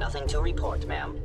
Nothing to report, ma'am.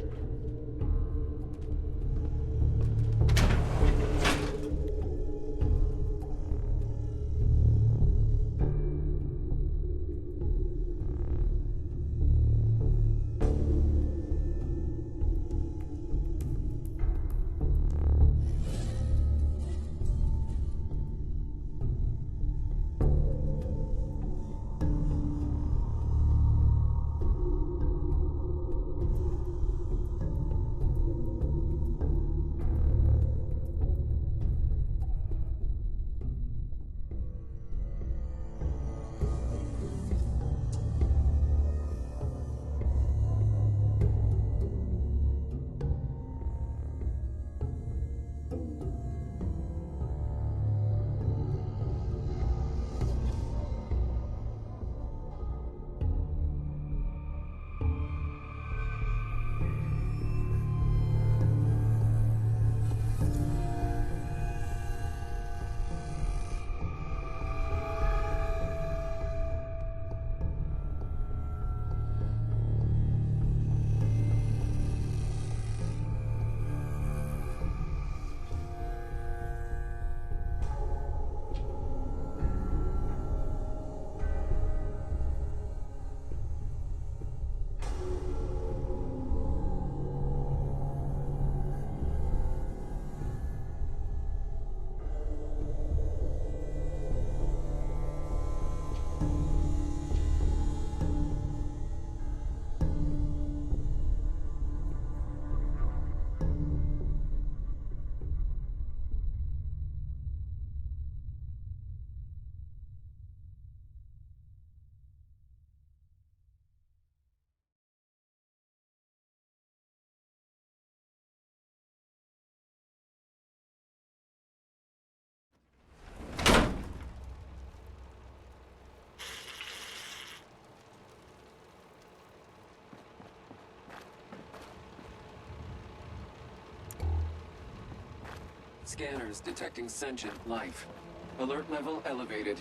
Scanners detecting sentient life. Alert level elevated.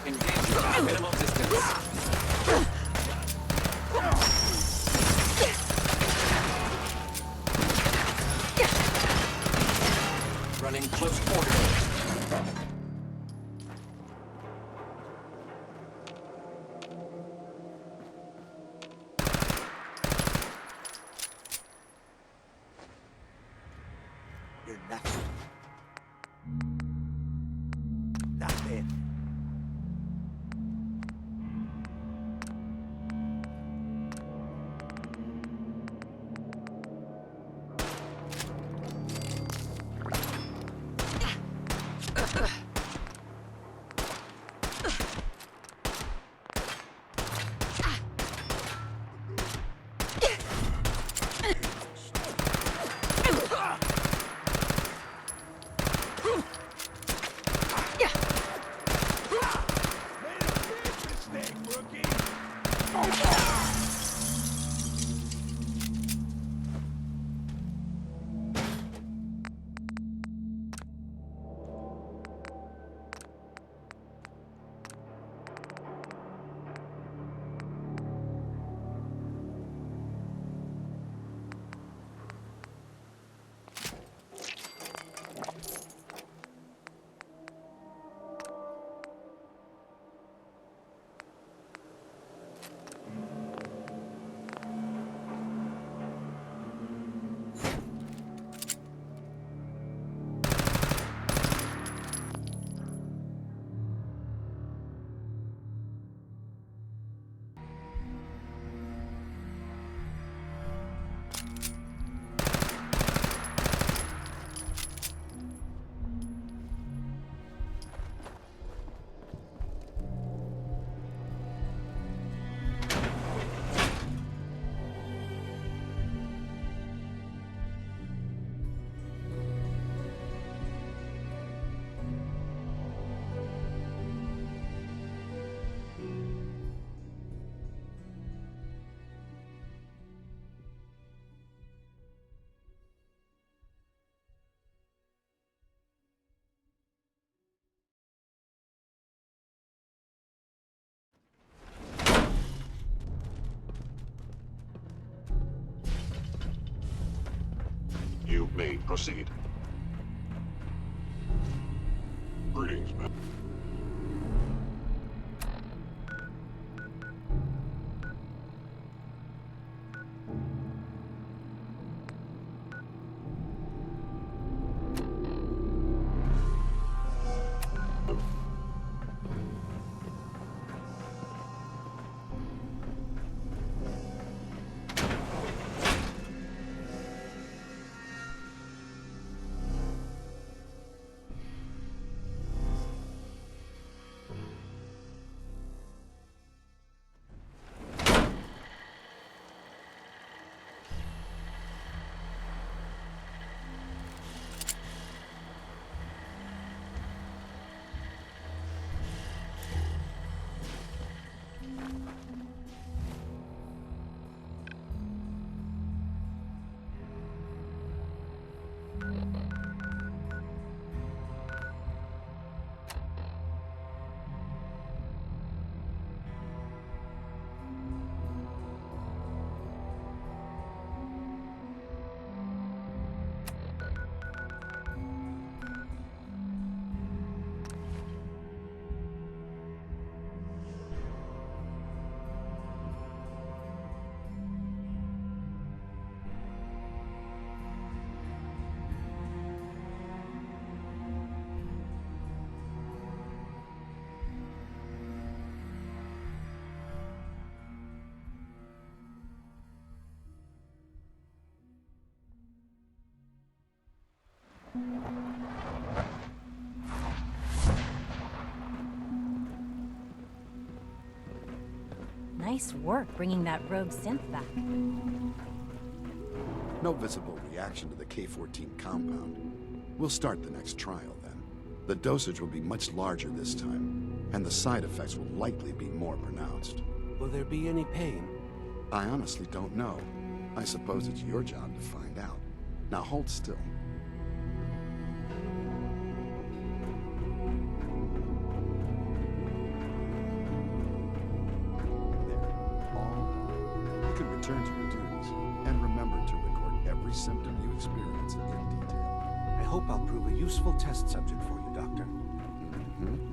Engage at minimal distance. Running close quarters. You're nothing. Nothing. Proceed. Greetings, man. Nice work bringing that rogue synth back. No visible reaction to the K-14 compound. We'll start the next trial then. The dosage will be much larger this time, and the side effects will likely be more pronounced. Will there be any pain? I honestly don't know. I suppose it's your job to find out. Now hold still. You can return to your duties, and remember to record every symptom you experience in detail. I hope I'll prove a useful test subject for you, Doctor. Mm-hmm.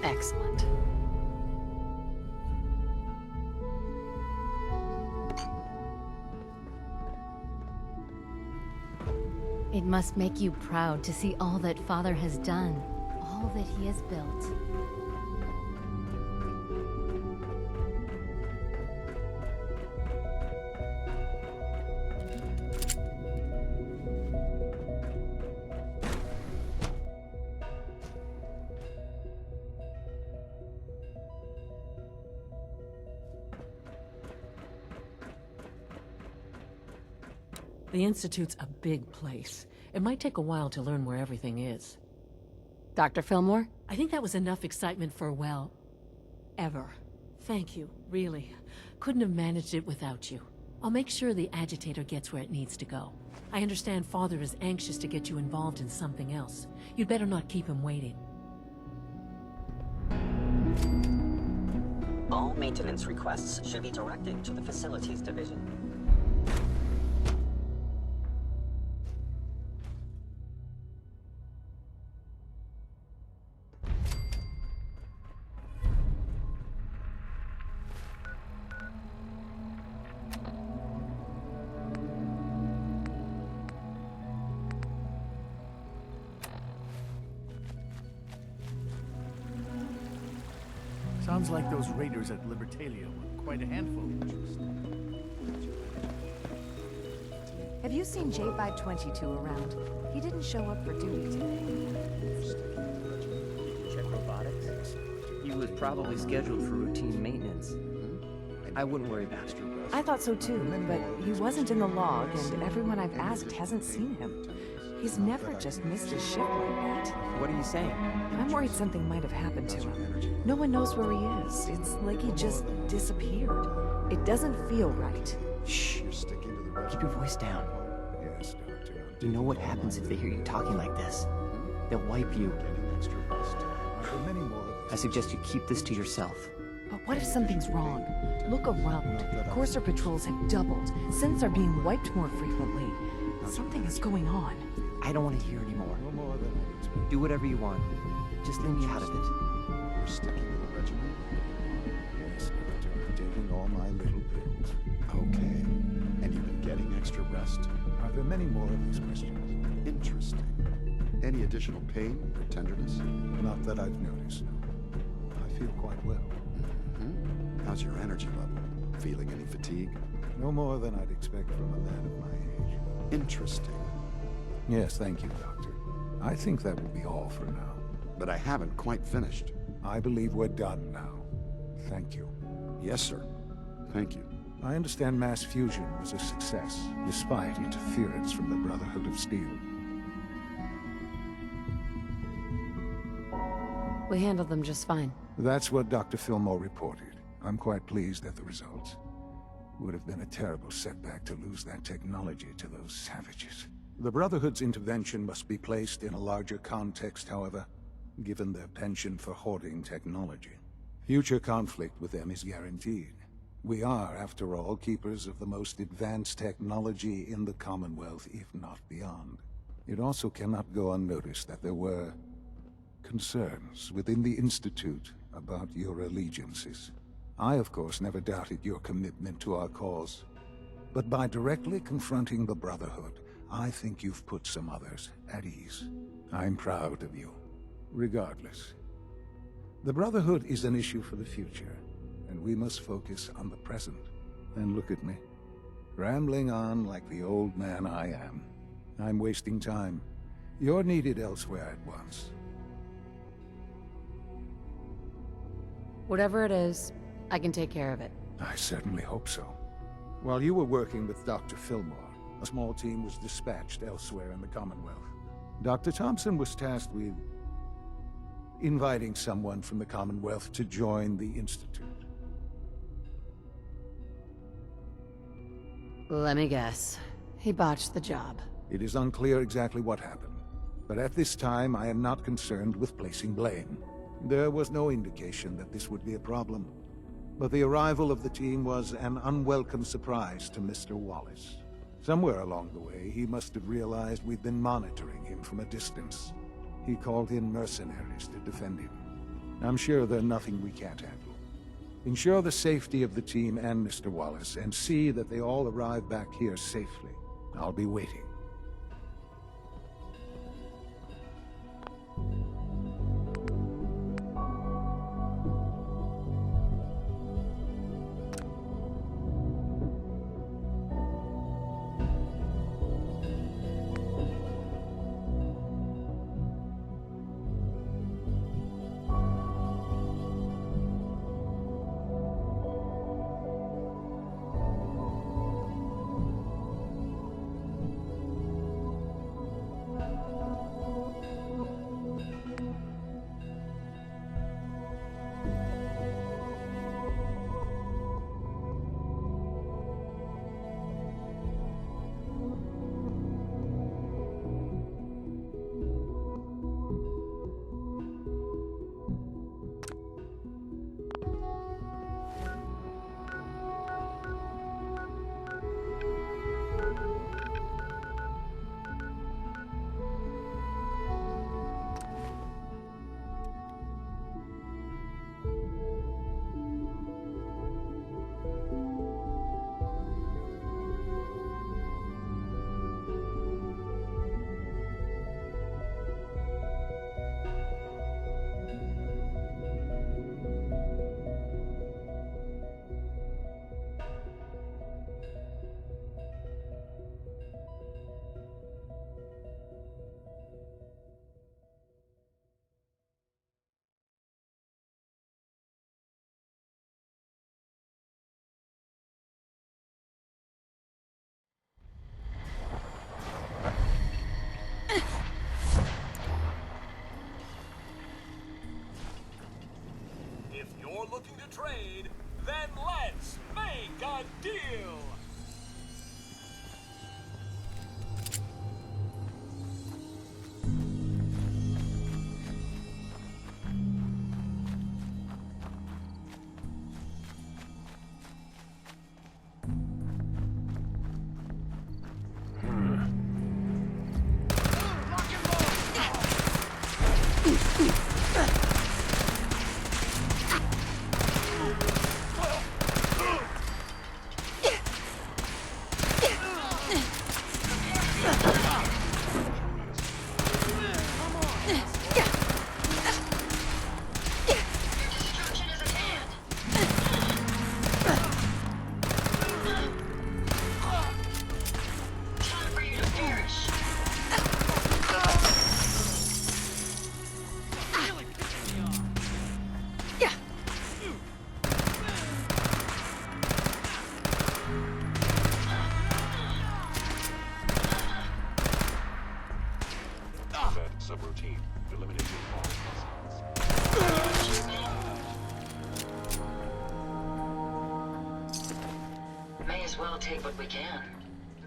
Excellent. It must make you proud to see all that Father has done, all that he has built. The Institute's a big place. It might take a while to learn where everything is. Dr. Fillmore? I think that was enough excitement for, well, ever. Thank you, really. couldn't have managed it without you. I'll make sure the agitator gets where it needs to go. I understand Father is anxious to get you involved in something else. You'd better not keep him waiting. All maintenance requests should be directed to the Facilities Division. Sounds like those raiders at Libertalia were quite a handful. Have you seen J522 around? He didn't show up for duty today. Check robotics? He was probably scheduled for routine maintenance. I wouldn't worry about it. I thought so too, but he wasn't in the log, and everyone I've asked hasn't seen him. He's never just missed his shift like that. What are you saying? I'm worried something might have happened to him. No one knows where he is. It's like he just disappeared. It doesn't feel right. Shh. Keep your voice down. Yes, Doctor. You know what happens if they hear you talking like this? They'll wipe you. I suggest you keep this to yourself. But what if something's wrong? Look around. Courser patrols have doubled. Synths are being wiped more frequently. Something is going on. I don't want to hear anymore. Do whatever you want. Just leave me out of it. You're sticking to the regimen? Yes, Doctor. Taking all my little pills. Okay. And you've been getting extra rest? Are there many more of these questions? Interesting. Any additional pain or tenderness? Not that I've noticed, no. I feel quite well. Mm-hmm. How's your energy level? Feeling any fatigue? No more than I'd expect from a man of my age. Interesting. Yes, thank you, Doctor. I think that will be all for now. But I haven't quite finished. I believe we're done now. Thank you. Yes, sir. Thank you. I understand mass fusion was a success, despite interference from the Brotherhood of Steel. We handled them just fine. That's what Dr. Fillmore reported. I'm quite pleased at the results. Would have been a terrible setback to lose that technology to those savages. The Brotherhood's intervention must be placed in a larger context, however, given their penchant for hoarding technology. Future conflict with them is guaranteed. We are, after all, keepers of the most advanced technology in the Commonwealth, if not beyond. It also cannot go unnoticed that there were concerns within the Institute about your allegiances. I, of course, never doubted your commitment to our cause. But by directly confronting the Brotherhood, I think you've put some others at ease. I'm proud of you. Regardless, the Brotherhood is an issue for the future, and we must focus on the present. And look at me, rambling on like the old man I am. I'm wasting time. You're needed elsewhere at once. Whatever it is, I can take care of it. I certainly hope so. While you were working with Dr. Fillmore, a small team was dispatched elsewhere in the Commonwealth. Dr. Thompson was tasked with inviting someone from the Commonwealth to join the Institute. Let me guess. He botched the job. It is unclear exactly what happened, but at this time I am not concerned with placing blame. There was no indication that this would be a problem, but the arrival of the team was an unwelcome surprise to Mr. Wallace. Somewhere along the way, he must have realized we'd been monitoring him from a distance. He called in mercenaries to defend him. I'm sure there's nothing we can't handle. Ensure the safety of the team and Mr. Wallace, and see that they all arrive back here safely. I'll be waiting. Done deal! Subroutine. Eliminating all suspects. May as well take what we can.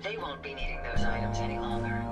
They won't be needing those items any longer.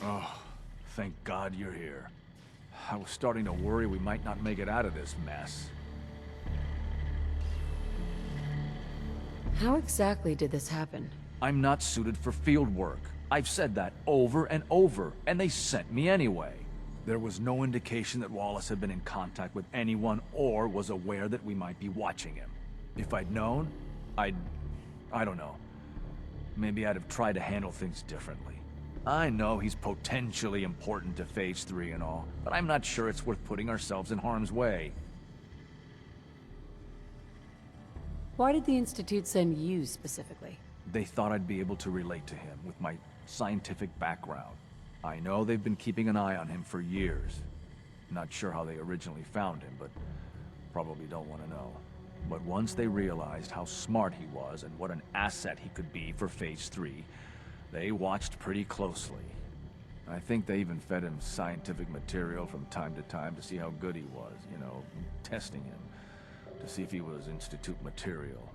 Oh, thank God you're here. I was starting to worry we might not make it out of this mess. How exactly did this happen? I'm not suited for field work. I've said that over and over, and they sent me anyway. There was no indication that Wallace had been in contact with anyone or was aware that we might be watching him. If I'd known, I don't know. Maybe I'd have tried to handle things differently. I know he's potentially important to Phase 3 and all, but I'm not sure it's worth putting ourselves in harm's way. Why did the Institute send you specifically? They thought I'd be able to relate to him with my scientific background. I know they've been keeping an eye on him for years. Not sure how they originally found him, but probably don't want to know. But once they realized how smart he was and what an asset he could be for Phase 3, they watched pretty closely. I think they even fed him scientific material from time to time to see how good he was, you know, testing him, to see if he was Institute material.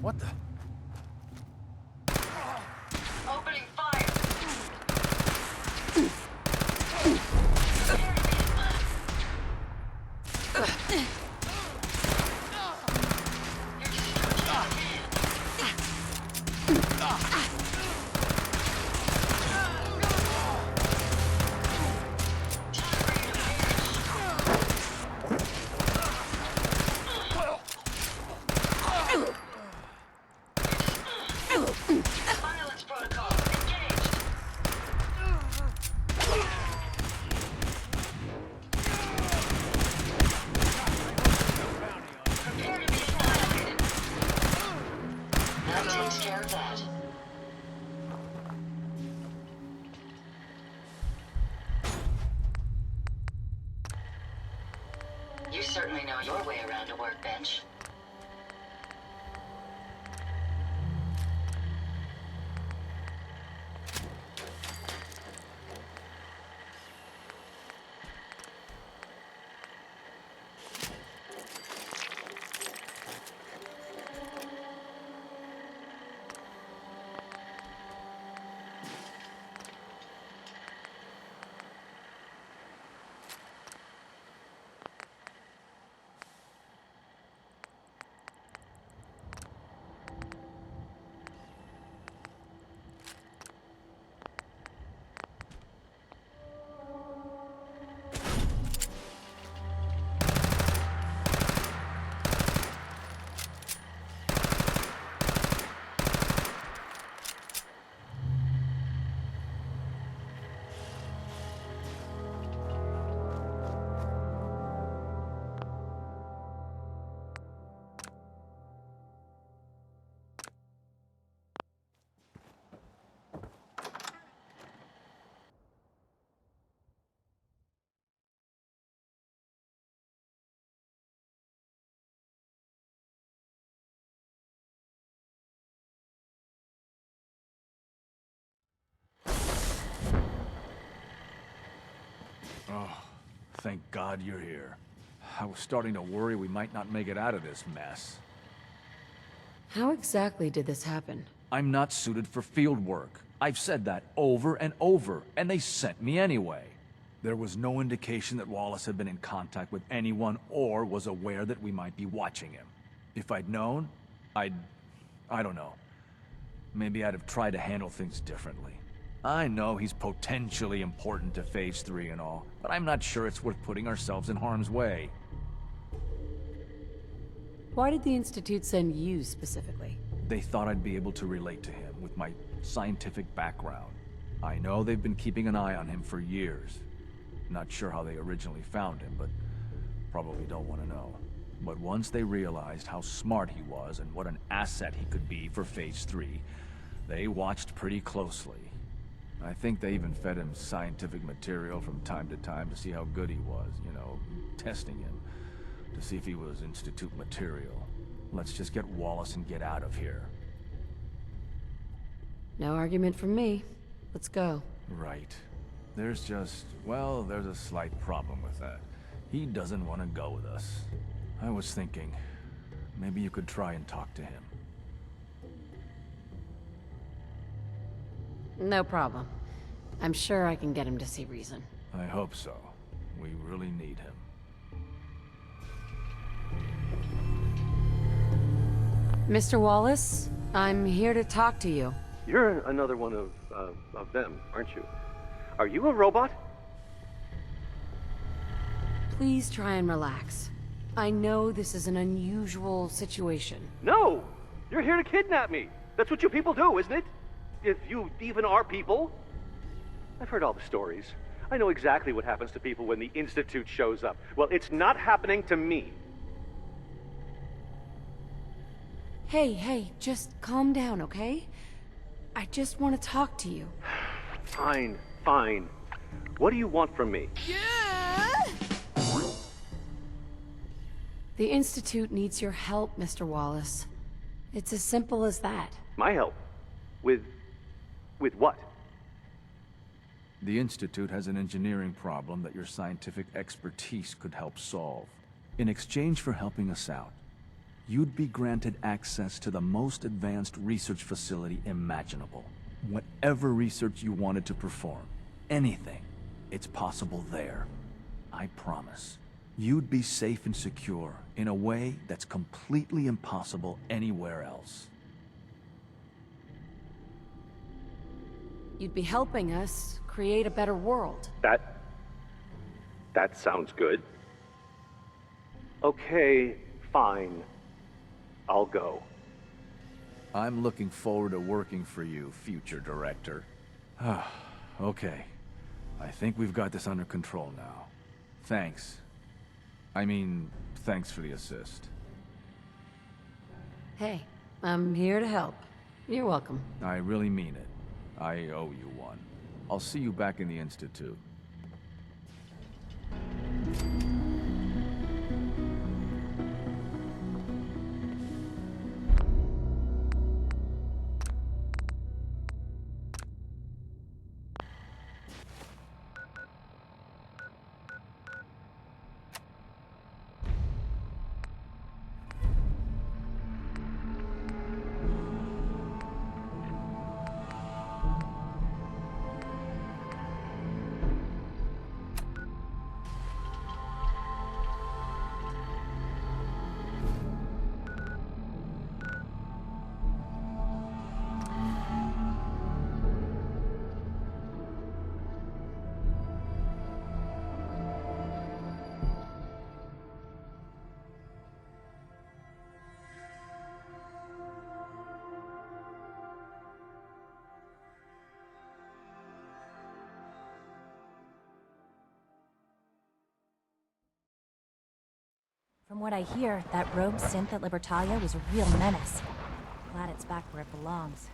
What the? Opening fire! Violence protocol engaged. Prepare to be annihilated. That takes care of that. You certainly know your way around a workbench. Oh, thank God you're here. I was starting to worry we might not make it out of this mess. How exactly did this happen? I'm not suited for field work. I've said that over and over, and they sent me anyway. There was no indication that Wallace had been in contact with anyone or was aware that we might be watching him. If I'd known, I don't know. Maybe I'd have tried to handle things differently. I know he's potentially important to Phase 3 and all, but I'm not sure it's worth putting ourselves in harm's way. Why did the Institute send you specifically? They thought I'd be able to relate to him with my scientific background. I know they've been keeping an eye on him for years. Not sure how they originally found him, but probably don't want to know. But once they realized how smart he was and what an asset he could be for Phase 3, they watched pretty closely. I think they even fed him scientific material from time to time to see how good he was, you know, testing him, to see if he was Institute material. Let's just get Wallace and get out of here. No argument from me. Let's go. Right. There's just, well, there's a slight problem with that. He doesn't want to go with us. I was thinking, maybe you could try and talk to him. No problem. I'm sure I can get him to see reason. I hope so. We really need him. Mr. Wallace, I'm here to talk to you. You're another one of them, aren't you? Are you a robot? Please try and relax. I know this is an unusual situation. No! You're here to kidnap me. That's what you people do, isn't it? If you even are people. I've heard all the stories. I know exactly what happens to people when the Institute shows up. Well, it's not happening to me. Hey, just calm down, okay? I just want to talk to you. Fine, fine. What do you want from me? The Institute needs your help, Mr. Wallace. It's as simple as that. My help? With what? The Institute has an engineering problem that your scientific expertise could help solve. In exchange for helping us out, you'd be granted access to the most advanced research facility imaginable. Whatever research you wanted to perform, anything, it's possible there. I promise. You'd be safe and secure in a way that's completely impossible anywhere else. You'd be helping us create a better world. That sounds good. Okay, fine. I'll go. I'm looking forward to working for you, future director. Okay. I think we've got this under control now. Thanks. Thanks for the assist. Hey, I'm here to help. You're welcome. I really mean it. I owe you one. I'll see you back in the Institute. From what I hear, that rogue synth at Libertalia was a real menace. Glad it's back where it belongs.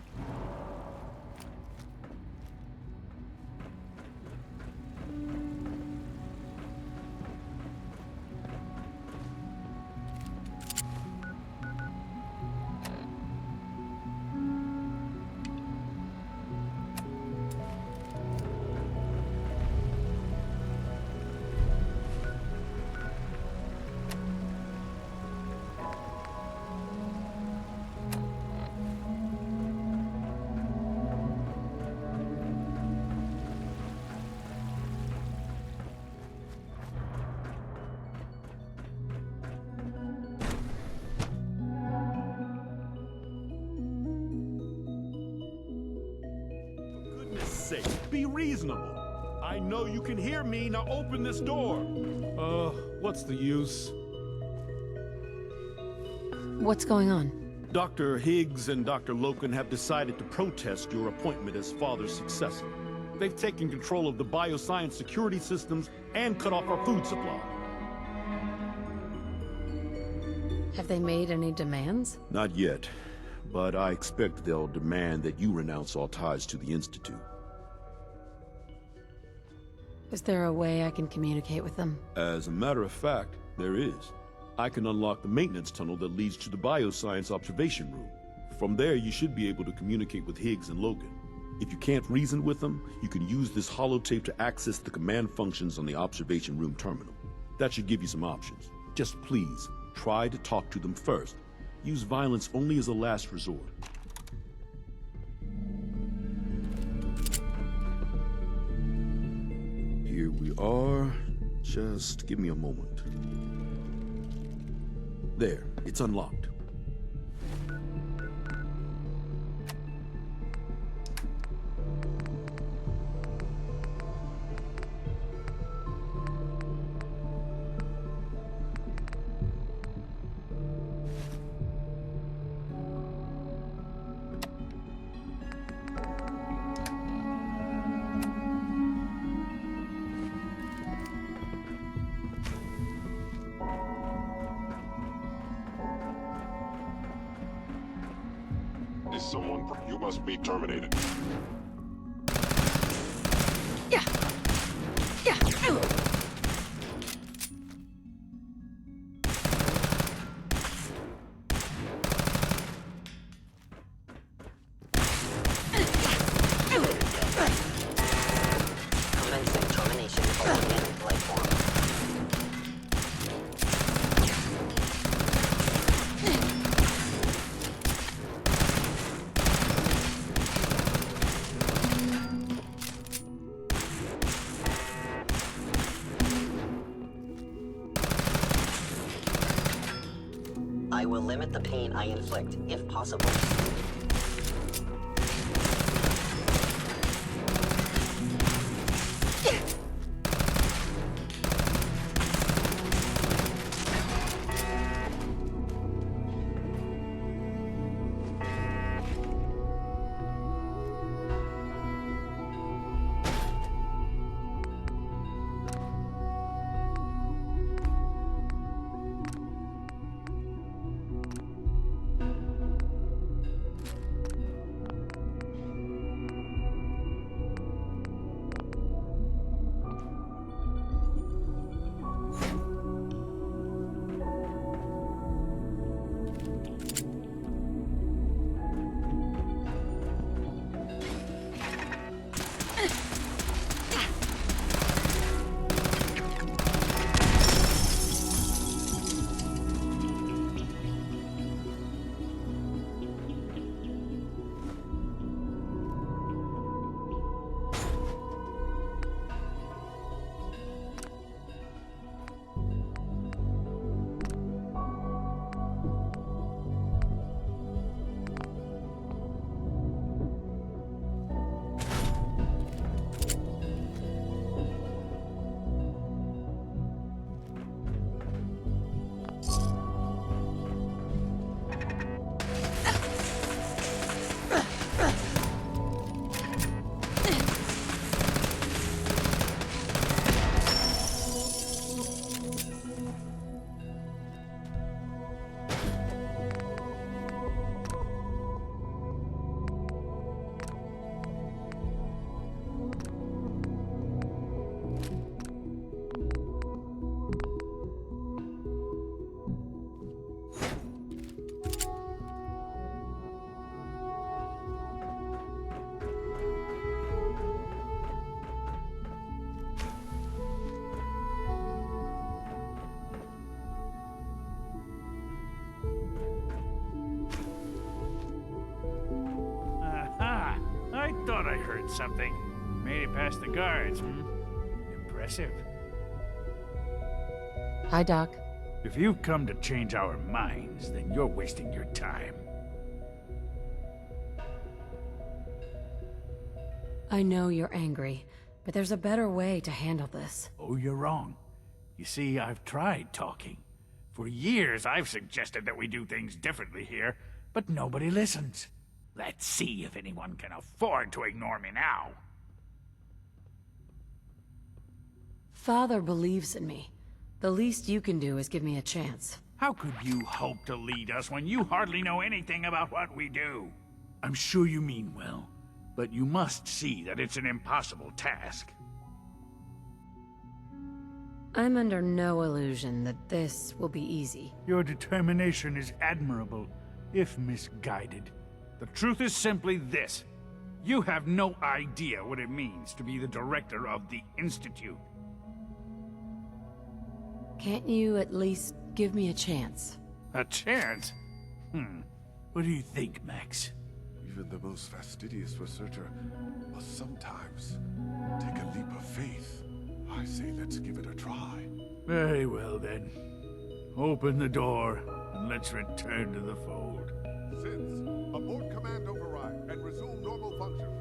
Be reasonable. I know you can hear me. Now open this door. What's the use? What's going on? Dr. Higgs and Dr. Loken have decided to protest your appointment as Father's successor. They've taken control of the bioscience security systems and cut off our food supply. Have they made any demands? Not yet, but I expect they'll demand that you renounce all ties to the Institute. Is there a way I can communicate with them? As a matter of fact, there is. I can unlock the maintenance tunnel that leads to the bioscience observation room. From there, you should be able to communicate with Higgs and Logan. If you can't reason with them, you can use this holotape to access the command functions on the observation room terminal. That should give you some options. Just please, try to talk to them first. Use violence only as a last resort. Here we are. Just give me a moment. There, it's unlocked. Is someone... You must be terminated. Yeah. Yeah. Commencing termination of organic life form. I will limit the pain I inflict, if possible. I thought I heard something. Made it past the guards, Impressive. Hi, Doc. If you've come to change our minds, then you're wasting your time. I know you're angry, but there's a better way to handle this. Oh, you're wrong. You see, I've tried talking. For years, I've suggested that we do things differently here, but nobody listens. Let's see if anyone can afford to ignore me now. Father believes in me. The least you can do is give me a chance. How could you hope to lead us when you hardly know anything about what we do? I'm sure you mean well, but you must see that it's an impossible task. I'm under no illusion that this will be easy. Your determination is admirable, if misguided. The truth is simply this. You have no idea what it means to be the director of the Institute. Can't you at least give me a chance? A chance? What do you think, Max? Even the most fastidious researcher must sometimes take a leap of faith. I I say let's give it a try. Very well then. Open the door and let's return to the fold. Since, abort command override and resume normal functions.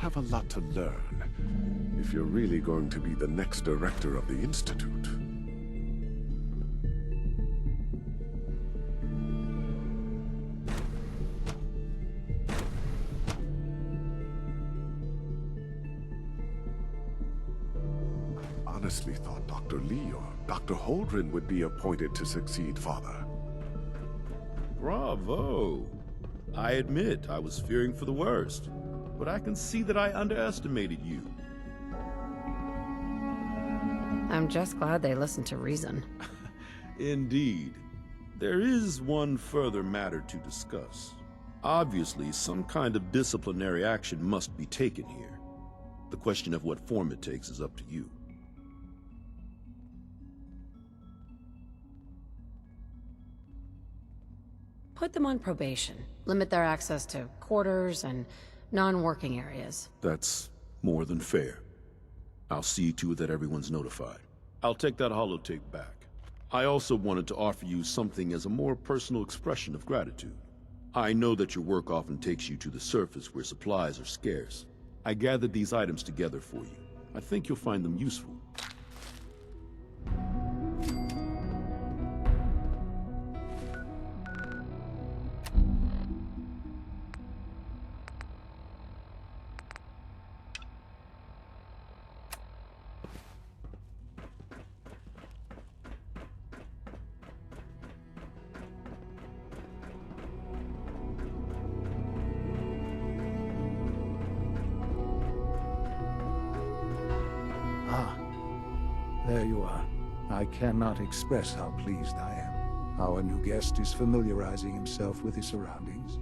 Have a lot to learn if you're really going to be the next director of the Institute. I honestly thought Dr. Lee or Dr. Holdren would be appointed to succeed Father. Bravo! I admit I was fearing for the worst. But I can see that I underestimated you. I'm just glad they listened to reason. Indeed. There is one further matter to discuss. Obviously, some kind of disciplinary action must be taken here. The question of what form it takes is up to you. Put them on probation. Limit their access to quarters and non-working areas. That's more than fair. I'll see to it that everyone's notified. I'll take that holotape back. I also wanted to offer you something as a more personal expression of gratitude. I know that your work often takes you to the surface where supplies are scarce. I gathered these items together for you. I think you'll find them useful. There you are. I cannot express how pleased I am. Our new guest is familiarizing himself with his surroundings.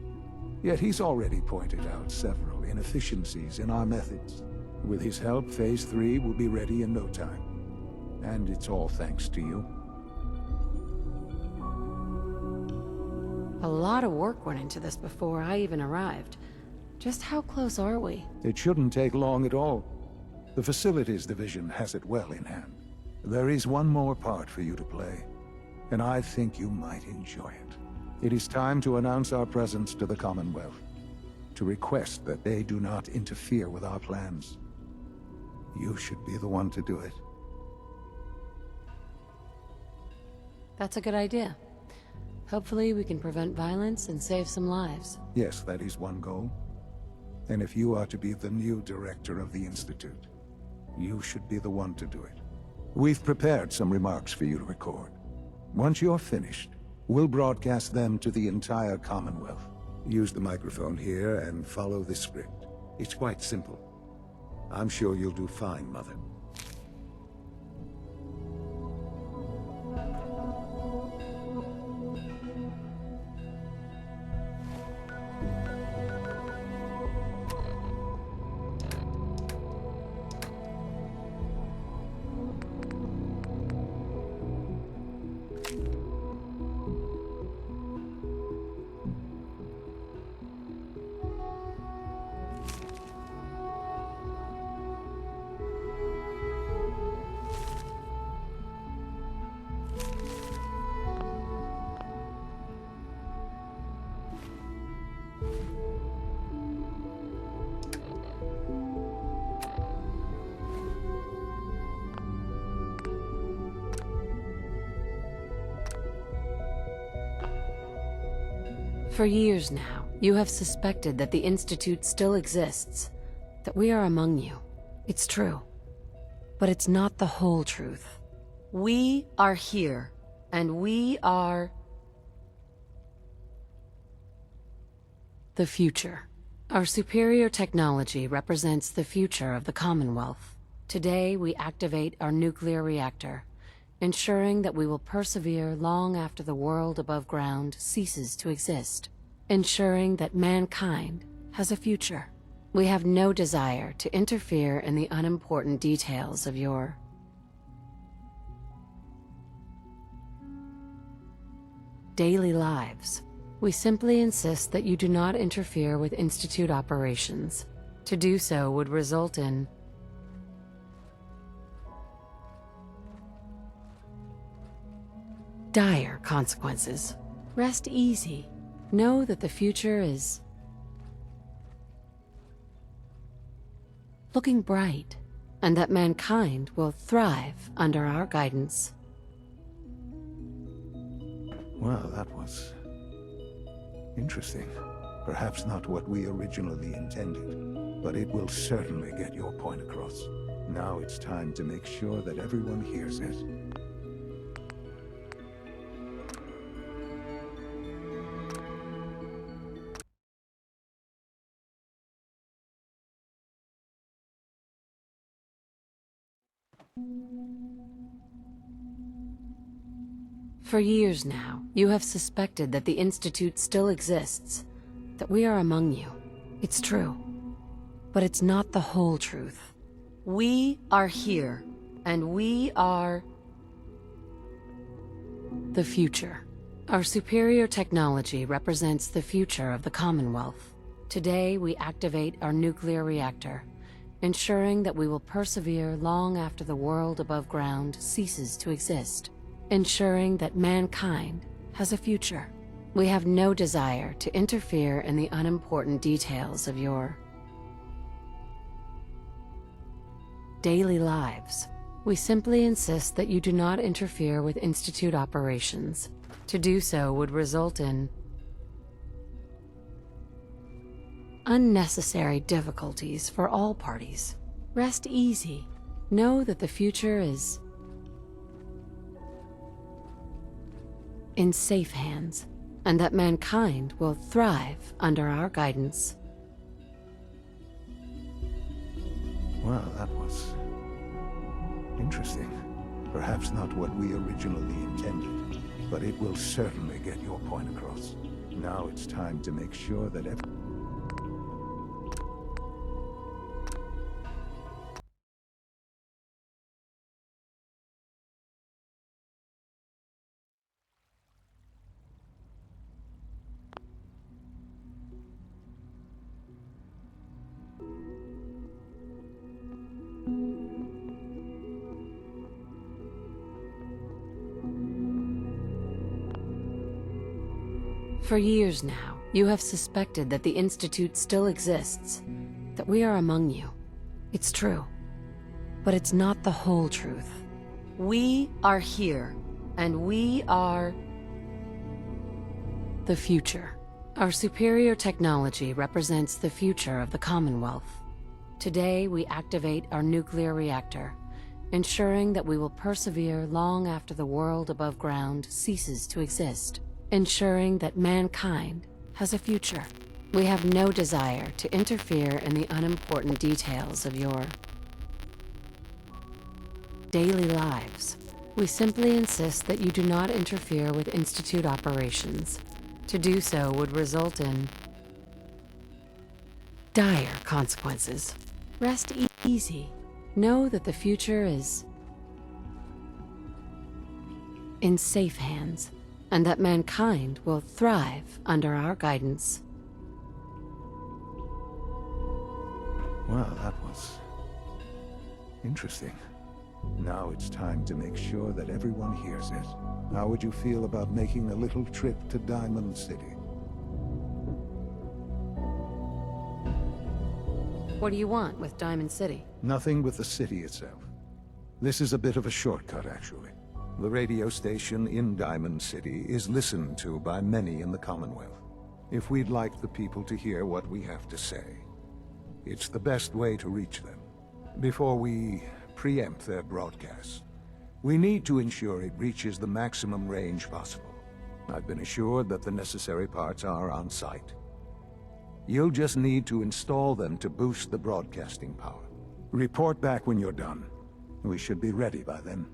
Yet he's already pointed out several inefficiencies in our methods. With his help, Phase 3 will be ready in no time. And it's all thanks to you. A lot of work went into this before I even arrived. Just how close are we? It shouldn't take long at all. The Facilities Division has it well in hand. There is one more part for you to play, and I think you might enjoy it. It is time to announce our presence to the Commonwealth, to request that they do not interfere with our plans. You should be the one to do it. That's a good idea. Hopefully we can prevent violence and save some lives. Yes, that is one goal. And if you are to be the new director of the Institute, you should be the one to do it. We've prepared some remarks for you to record. Once you're finished, we'll broadcast them to the entire Commonwealth. Use the microphone here and follow the script. It's quite simple. I'm sure you'll do fine, Mother. For years now, you have suspected that the Institute still exists. that we are among you. It's true, but it's not the whole truth. We are here, and we are the future. Our superior technology represents the future of the Commonwealth. Today, we activate our nuclear reactor, ensuring that we will persevere long after the world above ground ceases to exist, ensuring that mankind has a future. We have no desire to interfere in the unimportant details of your daily lives. We simply insist that you do not interfere with Institute operations. To do so would result in dire consequences. Rest easy. Know that the future is looking bright, and that mankind will thrive under our guidance. Well, that was interesting. Perhaps not what we originally intended, but it will certainly get your point across. Now it's time to make sure that everyone hears it. For years now, you have suspected that the Institute still exists, that we are among you. It's true, but it's not the whole truth. We are here, and we are the future. Our superior technology represents the future of the Commonwealth. Today, we activate our nuclear reactor, ensuring that we will persevere long after the world above ground ceases to exist, ensuring that mankind has a future. We have no desire to interfere in the unimportant details of your daily lives. We simply insist that you do not interfere with Institute operations. To do so would result in unnecessary difficulties for all parties. Rest easy. Know that the future is in safe hands, and that mankind will thrive under our guidance. Well, that was interesting. Perhaps not what we originally intended, but it will certainly get your point across. Now it's time to make sure that For years now, you have suspected that the Institute still exists, that we are among you. It's true, but it's not the whole truth. We are here, and we are the future. Our superior technology represents the future of the Commonwealth. Today, we activate our nuclear reactor, ensuring that we will persevere long after the world above ground ceases to exist, ensuring that mankind has a future. We have no desire to interfere in the unimportant details of your daily lives. We simply insist that you do not interfere with Institute operations. To do so would result in dire consequences. Rest easy. Know that the future is in safe hands, and that mankind will thrive under our guidance. well, that was interesting. Now it's time to make sure that everyone hears it. How would you feel about making a little trip to Diamond City? What do you want with Diamond City? Nothing with the city itself. This is a bit of a shortcut, actually. The radio station in Diamond City is listened to by many in the Commonwealth. If we'd like the people to hear what we have to say, It's the best way to reach them. Before we preempt their broadcasts, we need to ensure it reaches the maximum range possible. I've been assured that the necessary parts are on site. You'll just need to install them to boost the broadcasting power. Report back when you're done. We should be ready by then.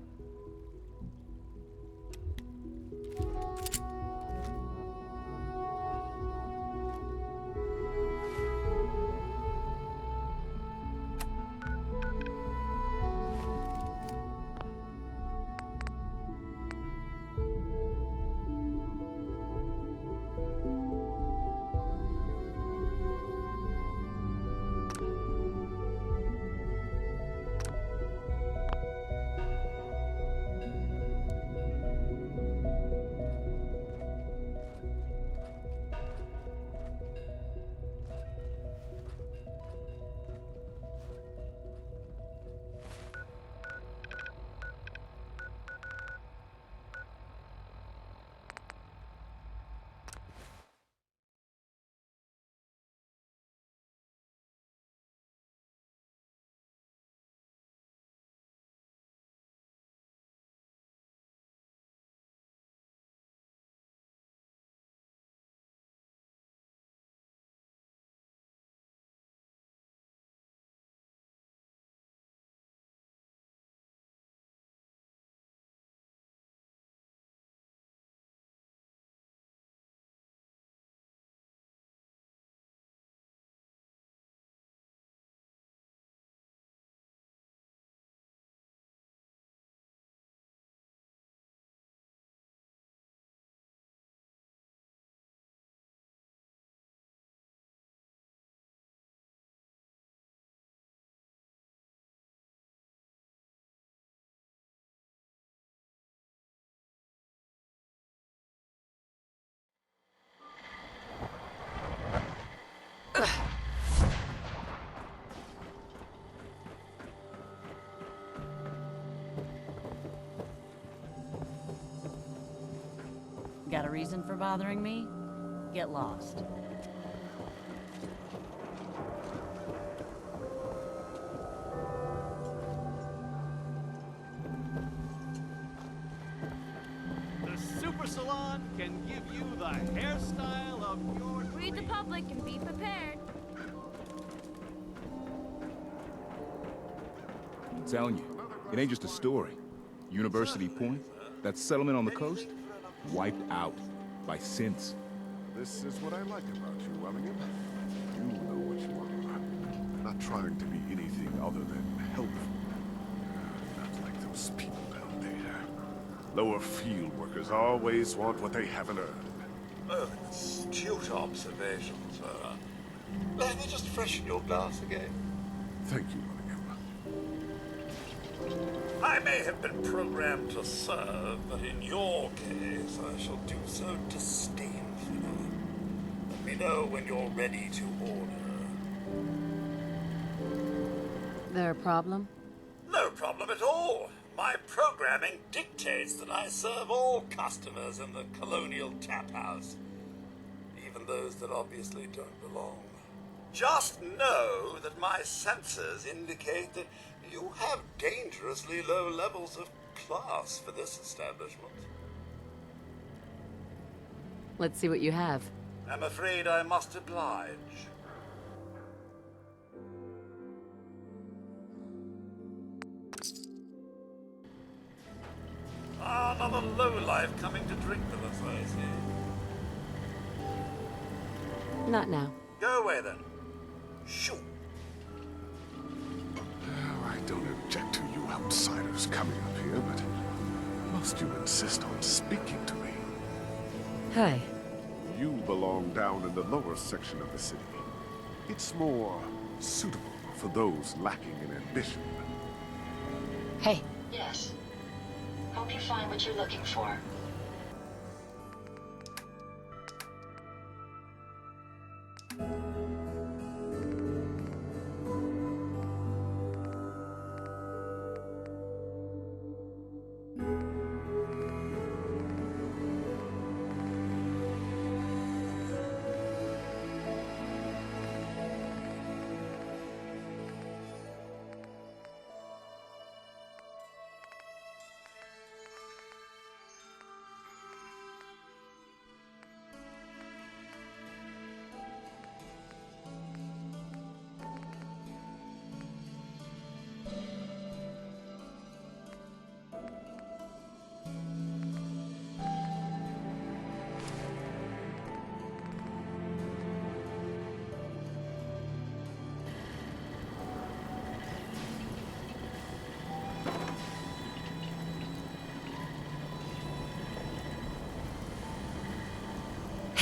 Got a reason for bothering me? Get lost. The Super Salon can give you the hairstyle of your Read the public and be prepared. I'm telling you, it ain't just a story. University Point, that settlement on the coast, wiped out by synths. This is what I like about you, Wellingham. You know what you are. Not trying to be anything other than helpful. Not like those people down there. Lower field workers always want what they haven't earned. Oh, astute observation, sir. Let me just freshen your glass again. Thank you, Wellingham. I may have been programmed to serve, but in your case, I shall do so disdainfully. Let me know when you're ready to order. There a problem? No problem at all. My programming dictates that I serve all customers in the Colonial Tap House, even those that obviously don't belong. Just know that my sensors indicate that you have dangerously low levels of class for this establishment. Let's see what you have. I'm afraid I must oblige. Another lowlife coming to drink with us, I see. Not now. Go away then. Shoo. I don't object to you outsiders coming up here, but must you insist on speaking to me? Hey. You belong down in the lower section of the city. It's more suitable for those lacking in ambition. Hey. Yes. Hope you find what you're looking for.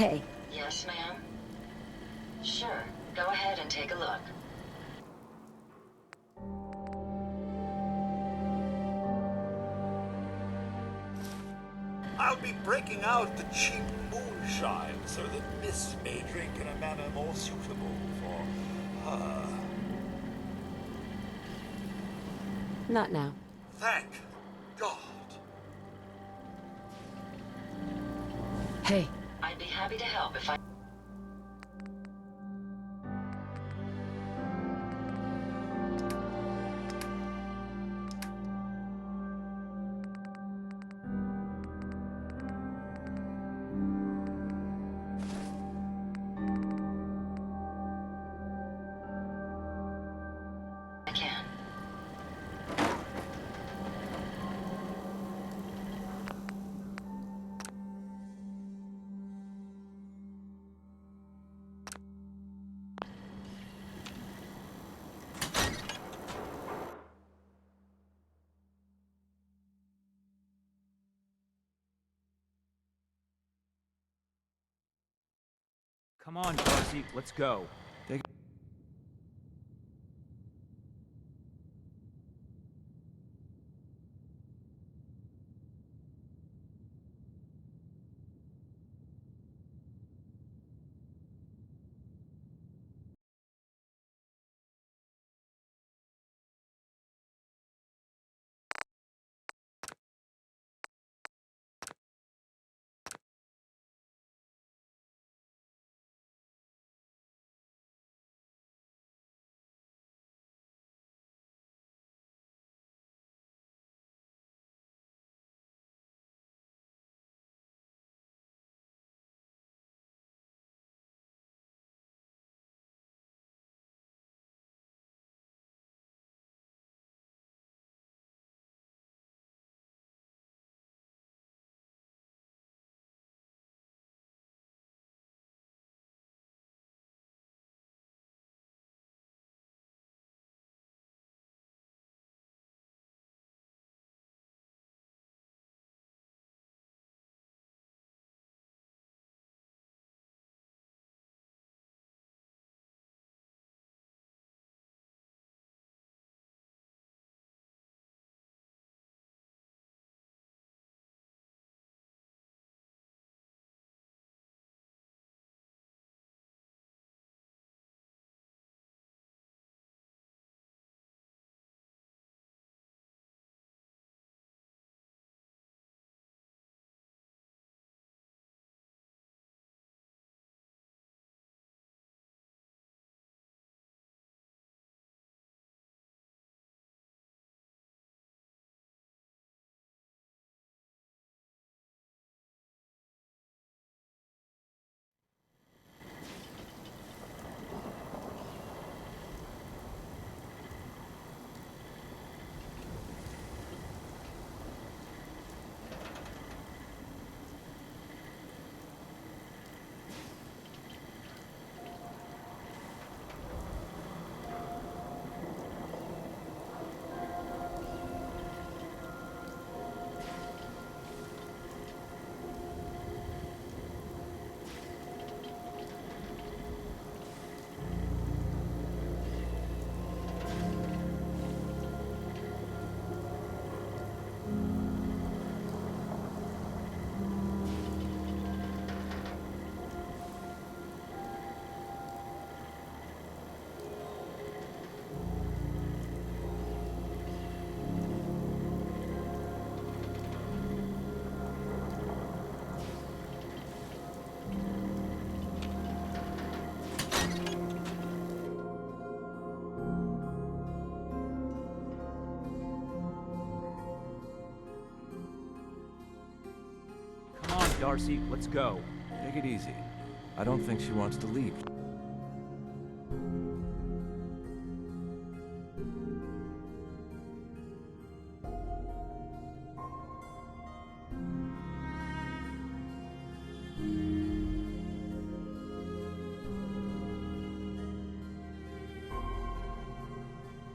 Hey. Yes, ma'am? Sure. Go ahead and take a look. I'll be breaking out the cheap moonshine so that Miss may drink in a manner more suitable for her. Not now. Thank God. Hey. I'd be happy to help if I... I can. Come on, Darcy, let's go. Darcy, let's go. Take it easy. I don't think she wants to leave.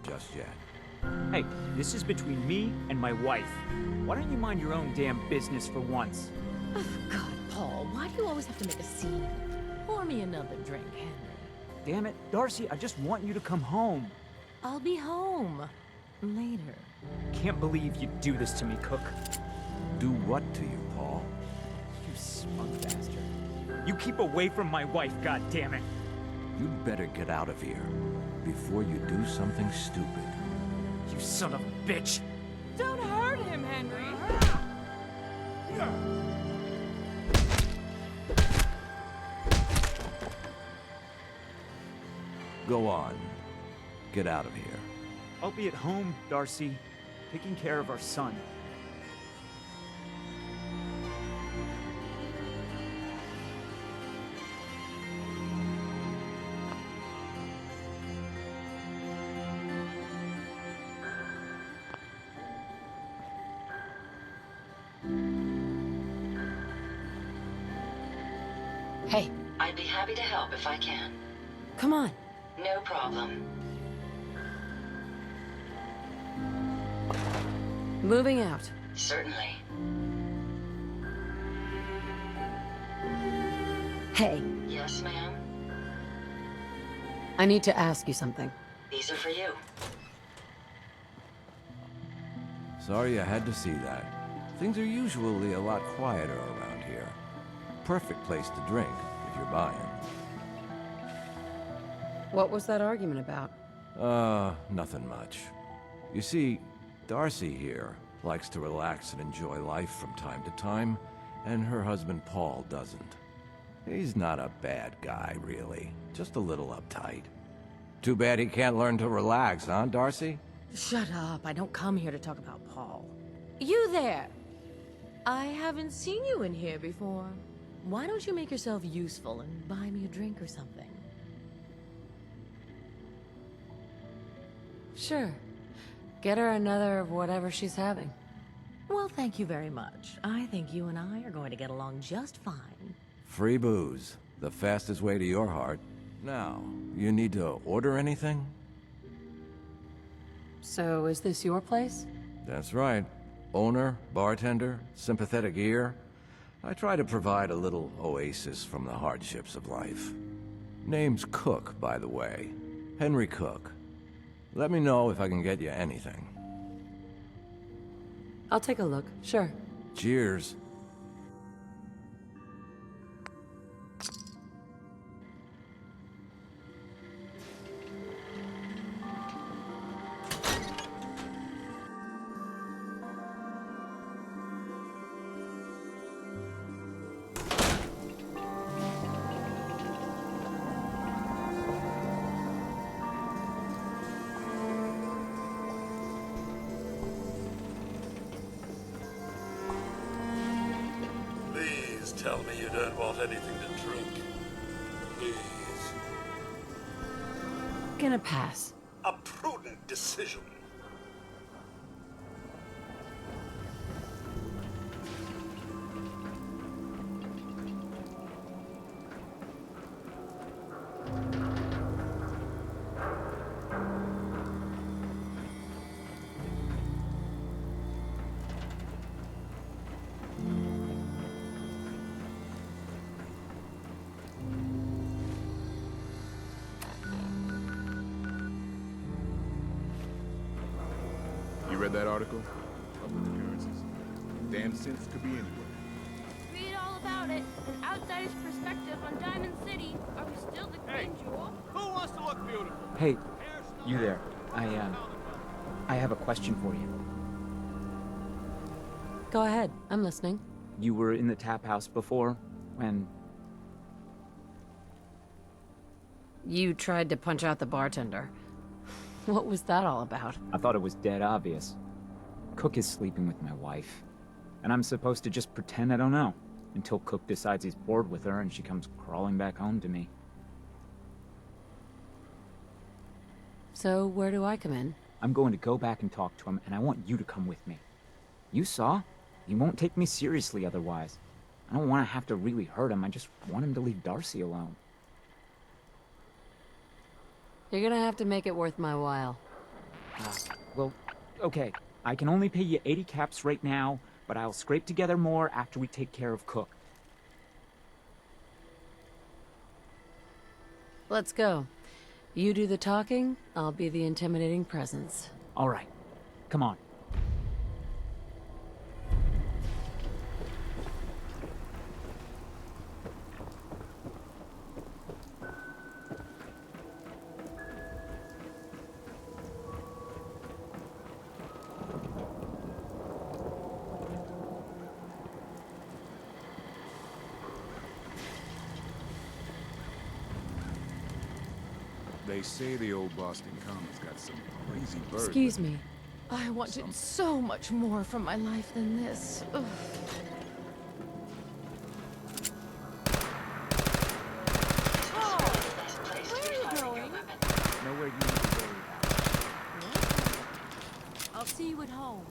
Just yet. Hey, this is between me and my wife. Why don't you mind your own damn business for once? God, Paul, why do you always have to make a scene? Pour me another drink, Henry. Damn it, Darcy, I just want you to come home. I'll be home. Later. Can't believe you'd do this to me, Cook. Do what to you, Paul? You smug bastard. You keep away from my wife, goddammit. You'd better get out of here before you do something stupid. You son of a bitch! Don't hurt him, Henry! Go on. Get out of here. I'll be at home, Darcy, taking care of our son. Hey, I'd be happy to help if I can. come on. No problem. Moving out. Certainly. Hey, Yes, ma'am? I need to ask you something. These are for you. Sorry I had to see that. Things are usually a lot quieter around here. Perfect place to drink, if you're buying. What was that argument about? Nothing much. You see, Darcy here likes to relax and enjoy life from time to time, and her husband Paul doesn't. He's not a bad guy, really. Just a little uptight. Too bad he can't learn to relax, huh, Darcy? Shut up. I don't come here to talk about Paul. You there! I haven't seen you in here before. Why don't you make yourself useful and buy me a drink or something? Sure. Get her another of whatever she's having. Well, thank you very much. I think you and I are going to get along just fine. Free booze. The fastest way to your heart. Now, you need to order anything? So, is this your place? That's right. Owner, bartender, sympathetic ear. I try to provide a little oasis from the hardships of life. Name's Cook, by the way. Henry Cook. Let me know if I can get you anything. I'll take a look, sure. Cheers. Please tell me you don't want anything to drink. Please. Gonna pass. A prudent decision. You read that article? Public appearances. Damn sense could be anywhere. Read all about it. An outsider's perspective on Diamond City. Are we still the Green Jewel? Who wants to look beautiful? Hey, you there. I have a question for you. Go ahead, I'm listening. You were in the tap house before, when... You tried to punch out the bartender. What was that all about? I thought it was dead obvious. Cook is sleeping with my wife. And I'm supposed to just pretend I don't know, until Cook decides he's bored with her and she comes crawling back home to me. So, where do I come in? I'm going to go back and talk to him, and I want you to come with me. You saw? He won't take me seriously otherwise. I don't want to have to really hurt him, I just want him to leave Darcy alone. You're gonna have to make it worth my while. Well, okay. I can only pay you 80 caps right now, but I'll scrape together more after we take care of Cook. Let's go. You do the talking, I'll be the intimidating presence. All right. Come on. They say the old Boston Common's got some crazy birds. Excuse me. I wanted so much more from my life than this. Ugh. Nowhere you need to worry about. I'll see you at home.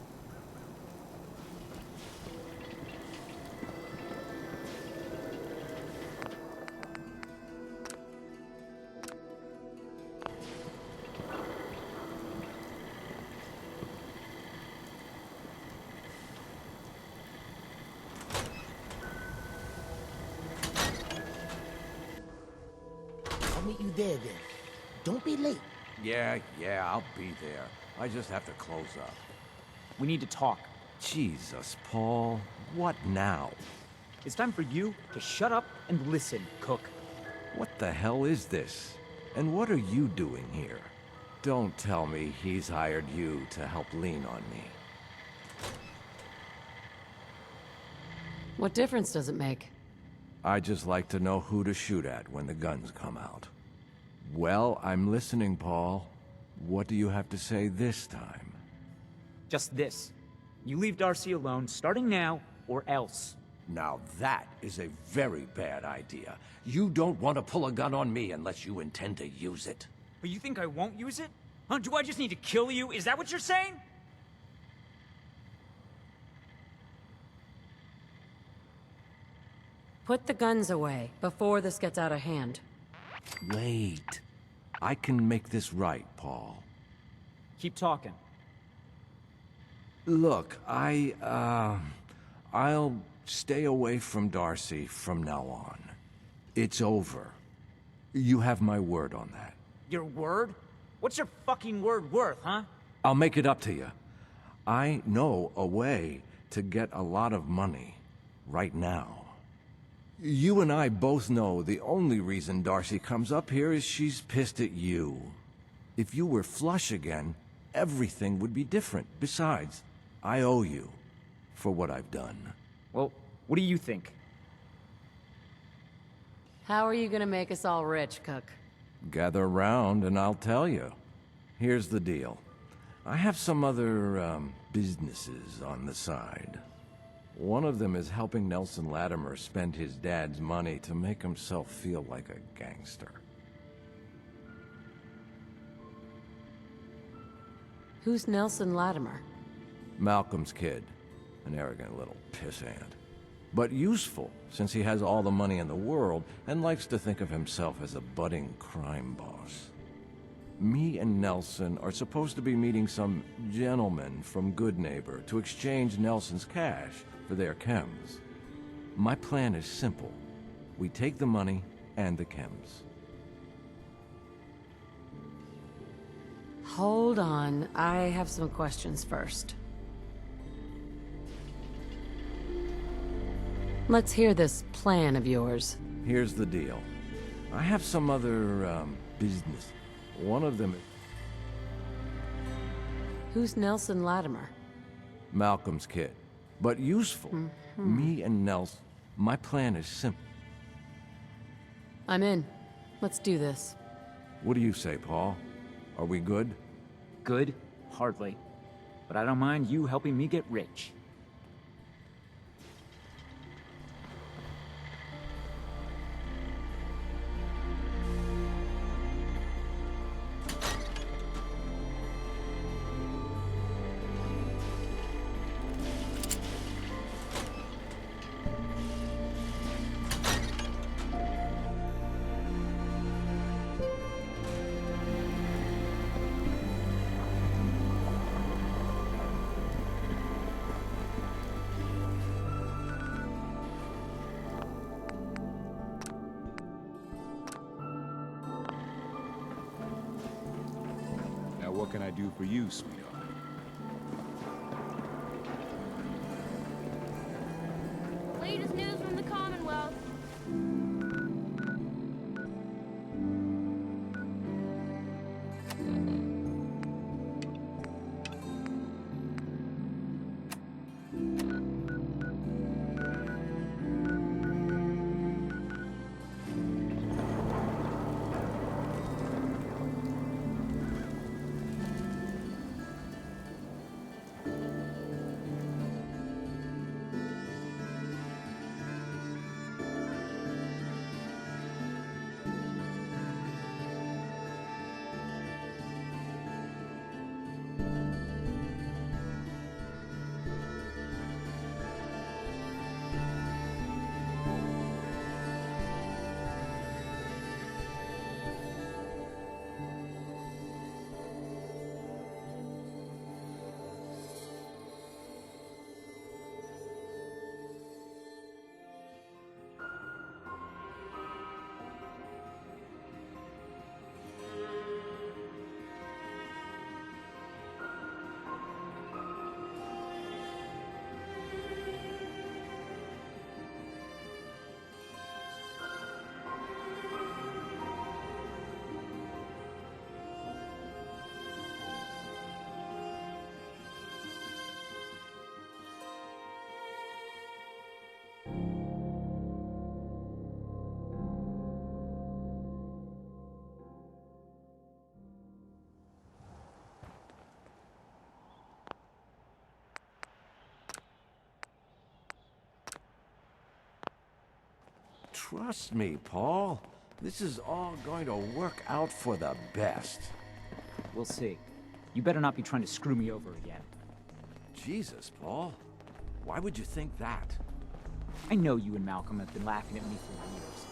I'll meet you there then. Don't be late. Yeah, I'll be there. I just have to close up. We need to talk. Jesus, Paul. What now? It's time for you to shut up and listen, Cook. What the hell is this? And what are you doing here? Don't tell me he's hired you to help lean on me. What difference does it make? I just like to know who to shoot at when the guns come out. Well, I'm listening, Paul. What do you have to say this time? Just this. You leave Darcy alone, starting now, or else. Now that is a very bad idea. You don't want to pull a gun on me unless you intend to use it. But you think I won't use it? Huh? Do I just need to kill you? Is that what you're saying? Put the guns away before this gets out of hand. Wait. I can make this right, Paul. Keep talking. Look, I'll stay away from Darcy from now on. It's over. You have my word on that. Your word? What's your fucking word worth, huh? I'll make it up to you. I know a way to get a lot of money right now. You and I both know the only reason Darcy comes up here is she's pissed at you. If you were flush again, everything would be different. Besides, I owe you for what I've done. Well, what do you think? How are you gonna make us all rich, Cook? Gather round and I'll tell you. Here's the deal. I have some other, businesses on the side. One of them is helping Nelson Latimer spend his dad's money to make himself feel like a gangster. Who's Nelson Latimer? Malcolm's kid. An arrogant little pissant. But useful, since he has all the money in the world and likes to think of himself as a budding crime boss. Me and Nelson are supposed to be meeting some gentleman from Goodneighbor to exchange Nelson's cash for their chems. My plan is simple. We take the money and the chems. Hold on, I have some questions first. Let's hear this plan of yours. Here's the deal. I have some other, business. One of them is... Who's Nelson Latimer? Malcolm's kid. But useful. Me and Nelson. My plan is simple. I'm in. Let's do this. What do you say, Paul? Are we good? Good? Hardly. But I don't mind you helping me get rich. What can I do for you, sweetheart? Latest news from the Commonwealth. Trust me, Paul. This is all going to work out for the best. We'll see. You better not be trying to screw me over again. Jesus, Paul. Why would you think that? I know you and Malcolm have been laughing at me for years.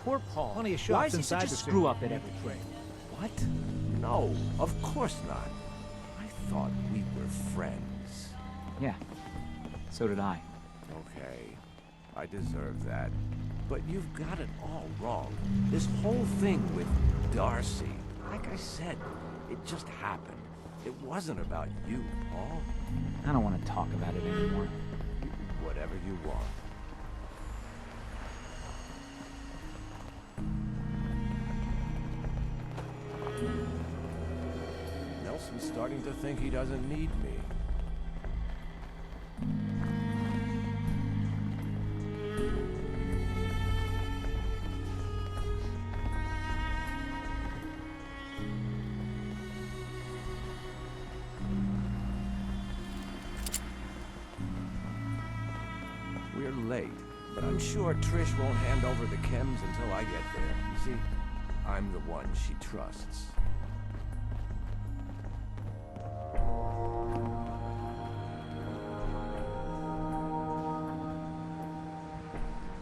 Poor Paul. Plenty of Why shots is he inside such a the screw up city. at everything? What? No, of course not. I thought we were friends. Yeah, so did I. Okay, I deserve that. But you've got it all wrong. This whole thing with Darcy, like I said, it just happened. It wasn't about you, Paul. I don't want to talk about it anymore. Whatever you want. Nelson's starting to think he doesn't need me. We're late, but I'm sure Trish won't hand over the chems until I get there. You see, I'm the one she trusts.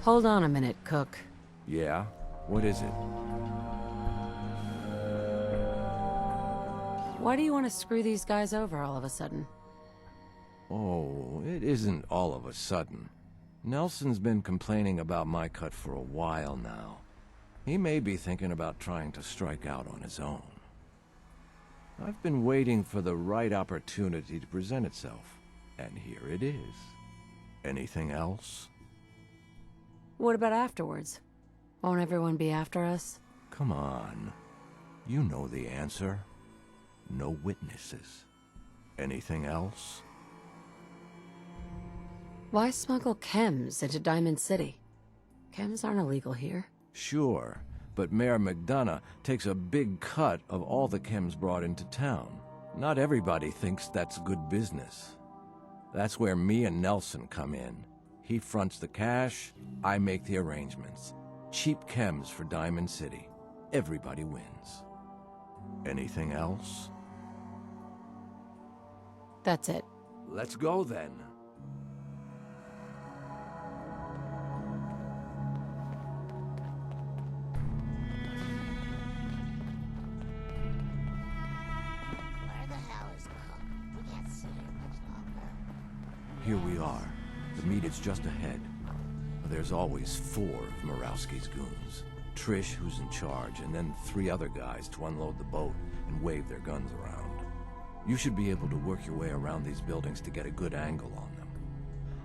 Hold on a minute, Cook. Yeah? What is it? Why do you want to screw these guys over all of a sudden? Oh, it isn't all of a sudden. Nelson's been complaining about my cut for a while now. He may be thinking about trying to strike out on his own. I've been waiting for the right opportunity to present itself, and here it is. Anything else? What about afterwards? Won't everyone be after us? Come on. You know the answer. No witnesses. Anything else? Why smuggle chems into Diamond City? Chems aren't illegal here. Sure, but Mayor McDonough takes a big cut of all the chems brought into town. Not everybody thinks that's good business. That's where me and Nelson come in. He fronts the cash, I make the arrangements. Cheap chems for Diamond City. Everybody wins. Anything else? That's it. Let's go then. Where the hell is Cook? We can't sit here much longer. Here we are. The meet is just ahead. There's always 4 of Murawski's goons. Trish, who's in charge, and then 3 other guys to unload the boat and wave their guns around. You should be able to work your way around these buildings to get a good angle on them.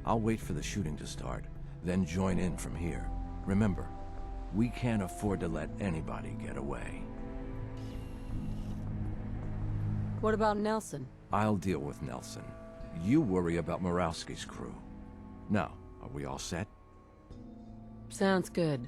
I'll wait for the shooting to start, then join in from here. Remember, we can't afford to let anybody get away. What about Nelson? I'll deal with Nelson. You worry about Murawski's crew. Now, are we all set? Sounds good.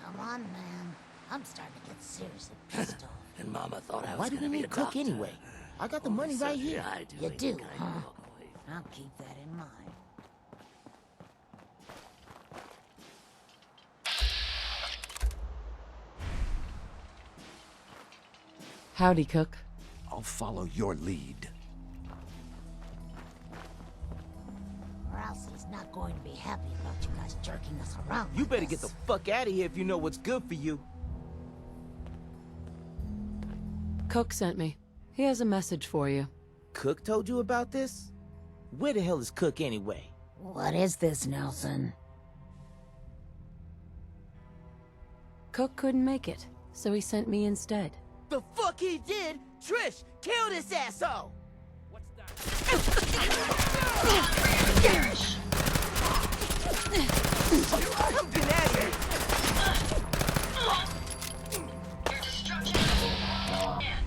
Come on, man. I'm starting to get seriously pissed off. And Mama thought I was Why do gonna we be need a a cook doctor. anyway? I got the Oh, money right certainly here. I do, You and do, kind huh? of always. I'll keep that in mind. Howdy, Cook. I'll follow your lead. Rousley's not going to be happy about you guys jerking us around. You like better this. get the fuck out of here if you know what's good for you. Cook sent me. He has a message for you. Cook told you about this? Where the hell is Cook anyway? What is this, Nelson? Cook couldn't make it, so he sent me instead. The fuck he did? Trish, kill this asshole! I'm getting out of here! Your destruction and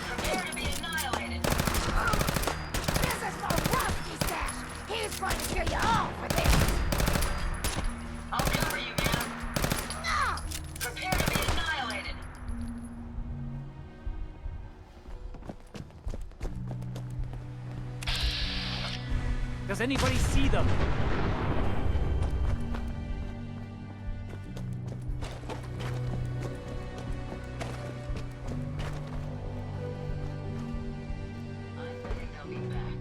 prepare to be annihilated. This is Murawski's stash. He's going to kill you all for this. I'll cover you, man. Prepare to be annihilated. Does anybody see them? I think they'll be back.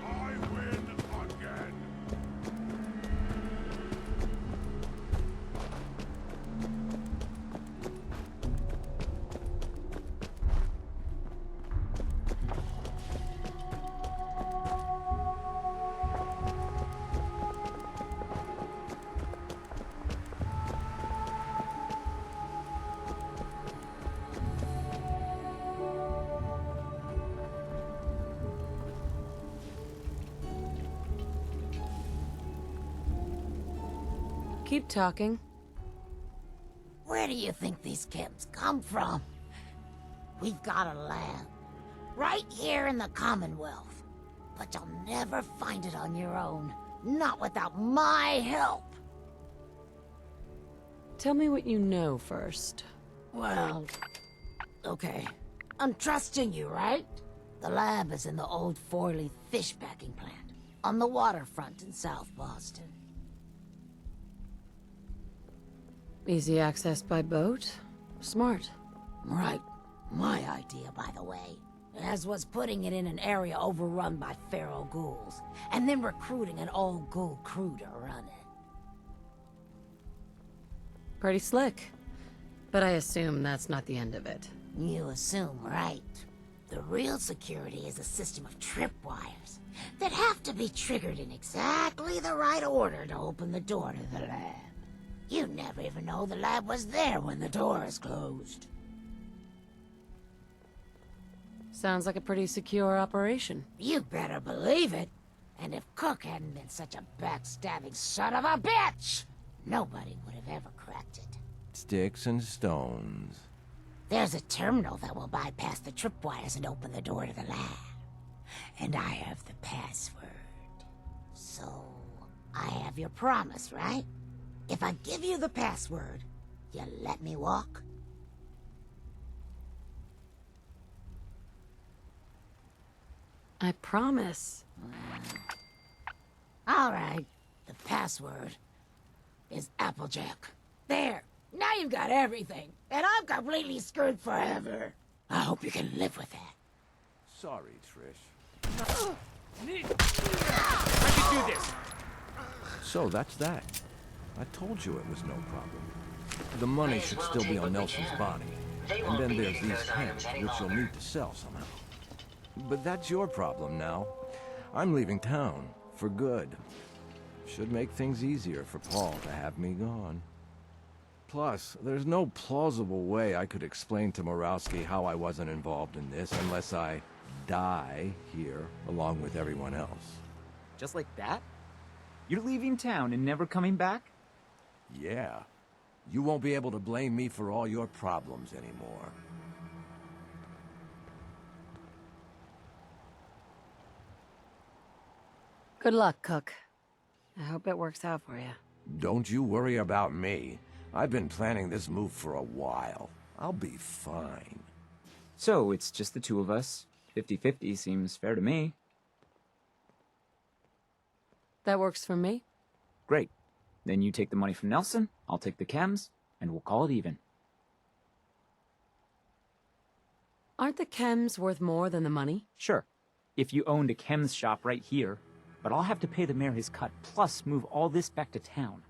I win again. Keep talking. Where do you think these chems come from? We've got a lab. Right here in the Commonwealth. But you'll never find it on your own. Not without my help. Tell me what you know first. Well, okay. I'm trusting you, right? The lab is in the old Forley fish packing plant. On the waterfront in South Boston. Easy access by boat? Smart. Right. My idea, by the way. As was putting it in an area overrun by feral ghouls, and then recruiting an old ghoul crew to run it. Pretty slick. But I assume that's not the end of it. You assume right. The real security is a system of tripwires that have to be triggered in exactly the right order to open the door to the lab. You never even know the lab was there when the door is closed. Sounds like a pretty secure operation. You better believe it. And if Cook hadn't been such a backstabbing son of a bitch, nobody would have ever cracked it. Sticks and stones. There's a terminal that will bypass the tripwires and open the door to the lab. And I have the password. So, I have your promise, right? If I give you the password, you let me walk? I promise. All right. The password is Applejack. There. Now you've got everything. And I'm completely screwed forever. I hope you can live with that. Sorry, Trish. I can do this! So that's that. I told you it was no problem. The money should still be on Nelson's body. And then there's these camps, which you'll need to sell somehow. But that's your problem now. I'm leaving town, for good. Should make things easier for Paul to have me gone. Plus, there's no plausible way I could explain to Murawski how I wasn't involved in this unless I die here along with everyone else. Just like that? You're leaving town and never coming back? Yeah. You won't be able to blame me for all your problems anymore. Good luck, Cook. I hope it works out for you. Don't you worry about me. I've been planning this move for a while. I'll be fine. So, it's just the two of us. 50-50 seems fair to me. That works for me. Great. Then you take the money from Nelson, I'll take the chems, and we'll call it even. Aren't the chems worth more than the money? Sure. If you owned a chems shop right here, but I'll have to pay the mayor his cut, plus move all this back to town.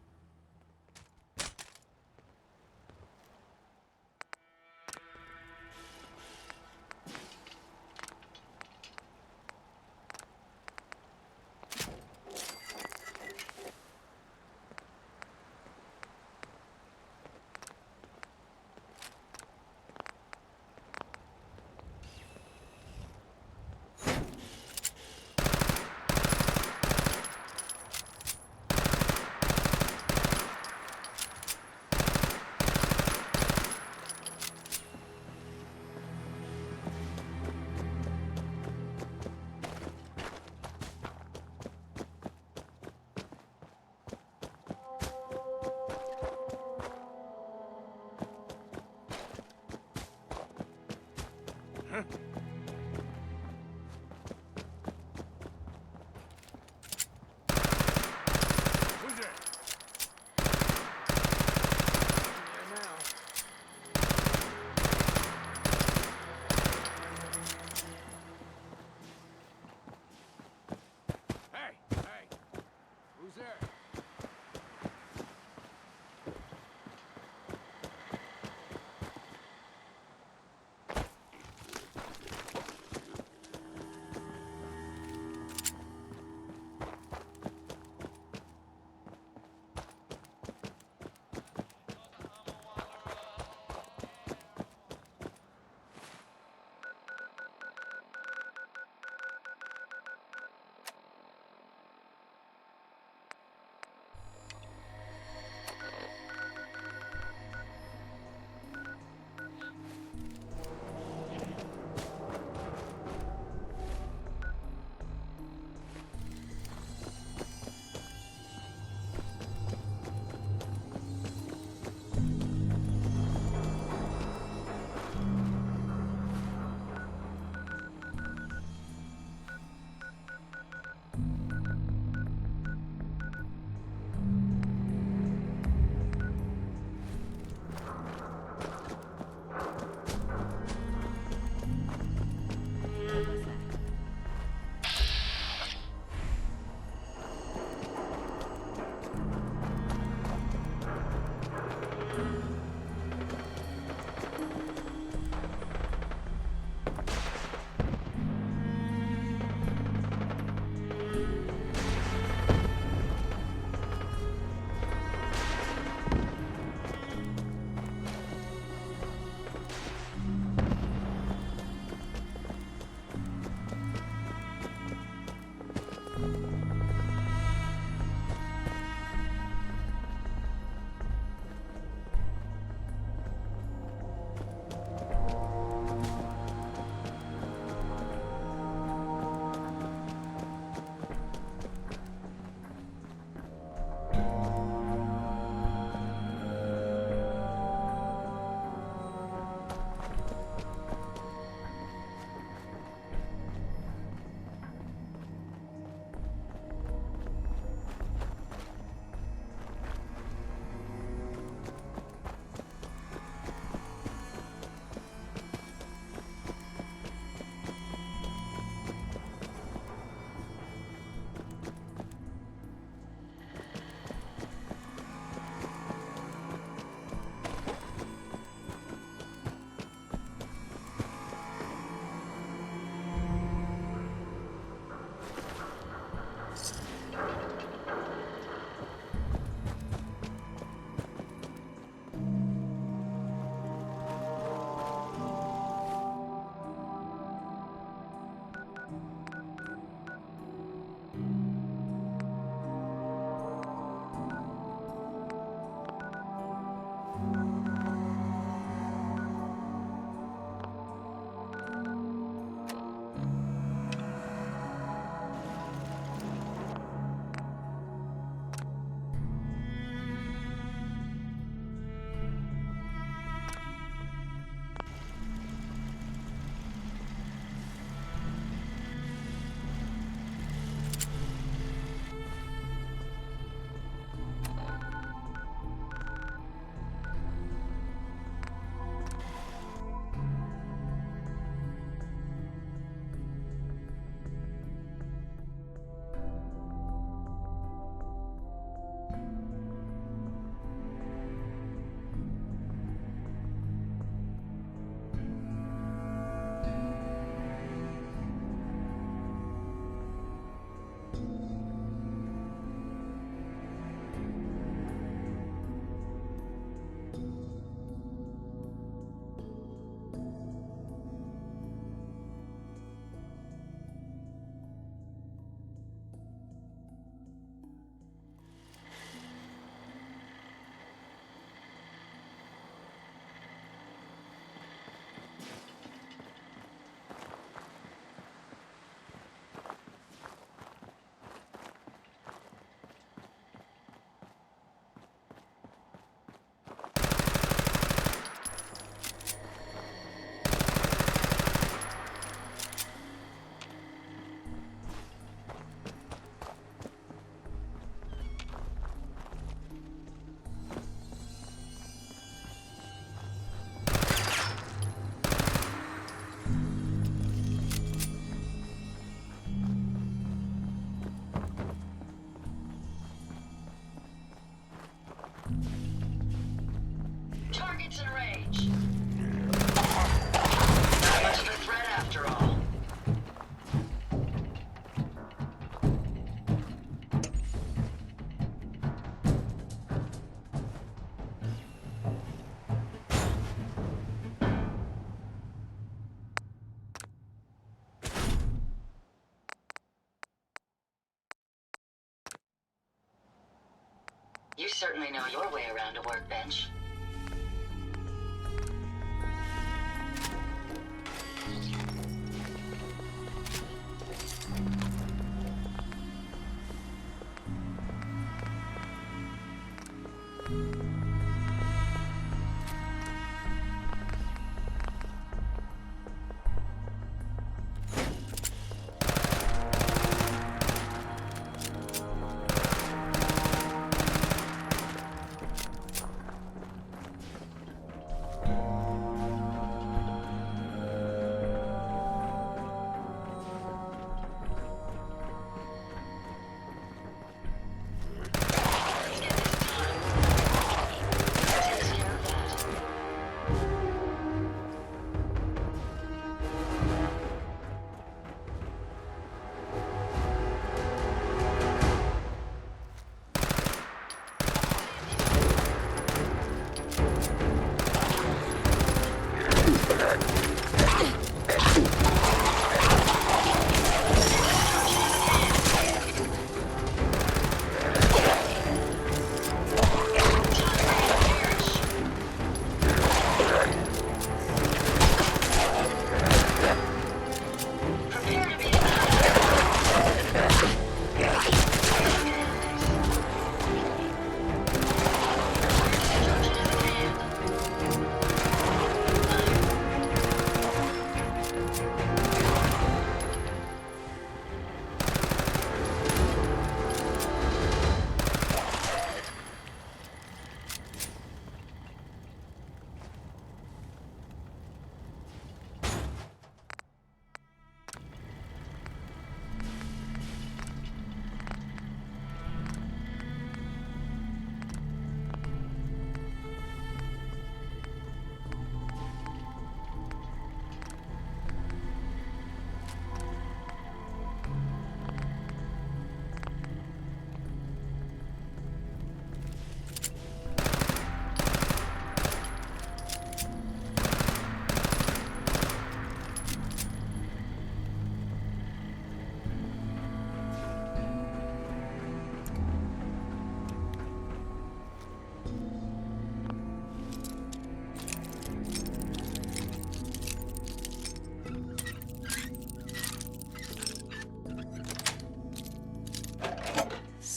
You certainly know your way around a workbench.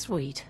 Sweet.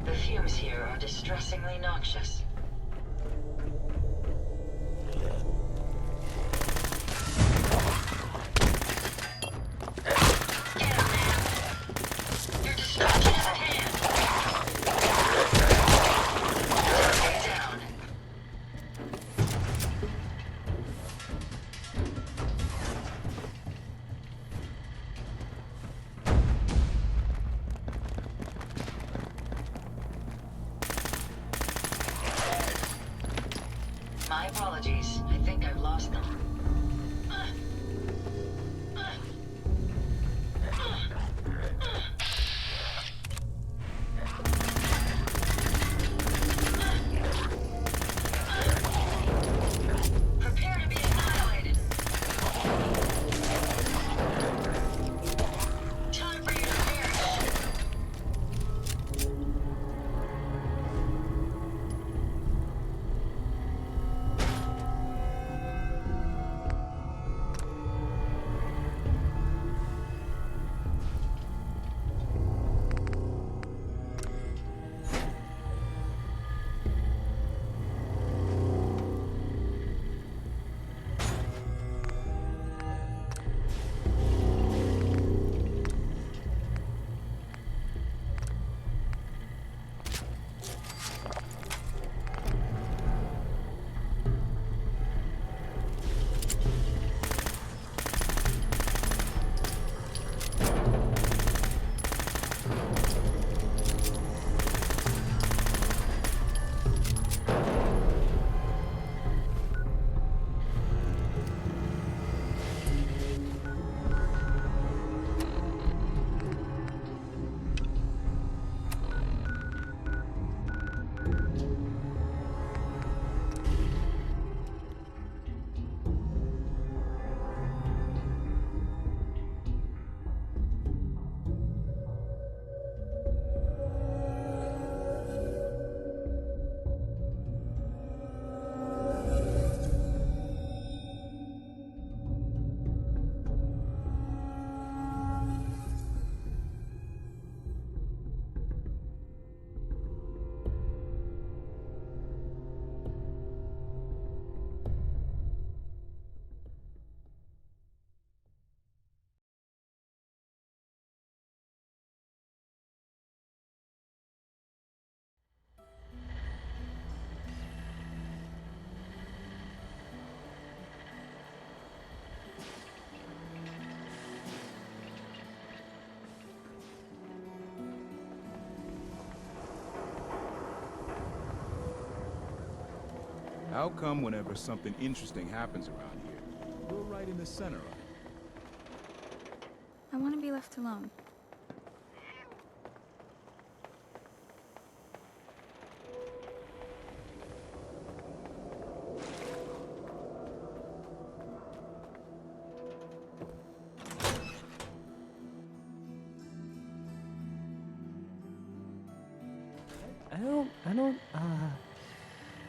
The fumes here are distressingly noxious. My apologies. I think I've lost them. Prepare to be annihilated. Time for you to perish. How come whenever something interesting happens around here, we're right in the center of it? I want to be left alone.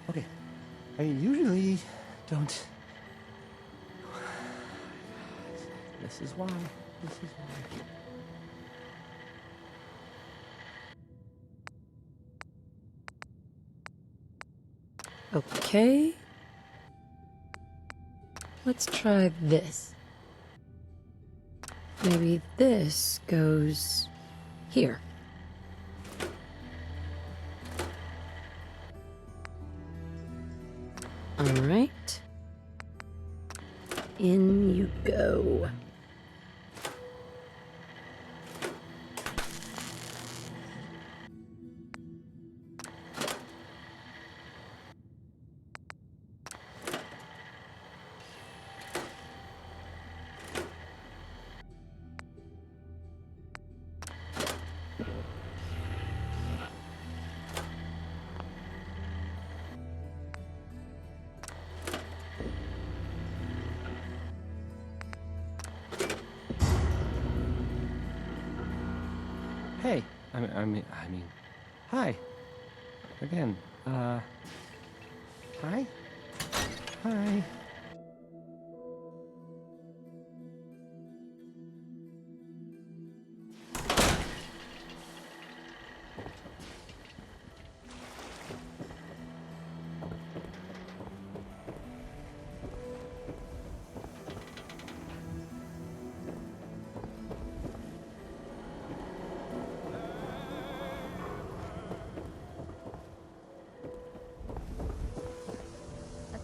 Okay. I usually don't... This is why. This is why. Okay. Let's try this. Maybe this goes here. All right. In you go. Hey, I mean, hi. Again, hi? Hi.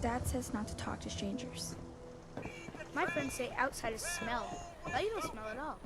Dad says not to talk to strangers. My friends say outsiders smell, but you don't smell at all.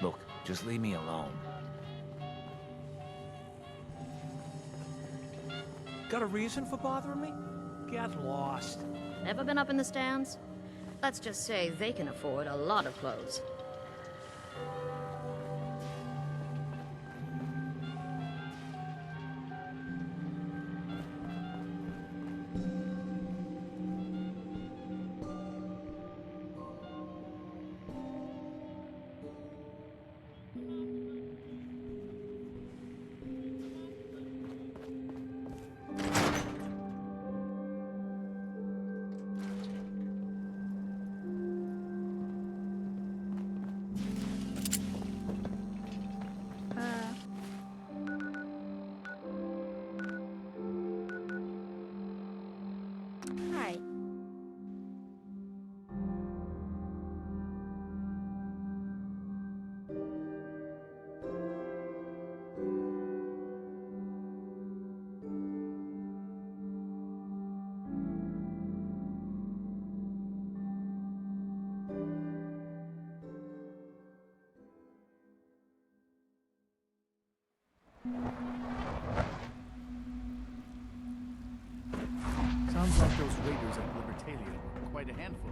Look, just leave me alone. Got a reason for bothering me? Get lost. Ever been up in the stands? Let's just say they can afford a lot of clothes. Hi. Sounds like those raiders at Libertalia were quite a handful.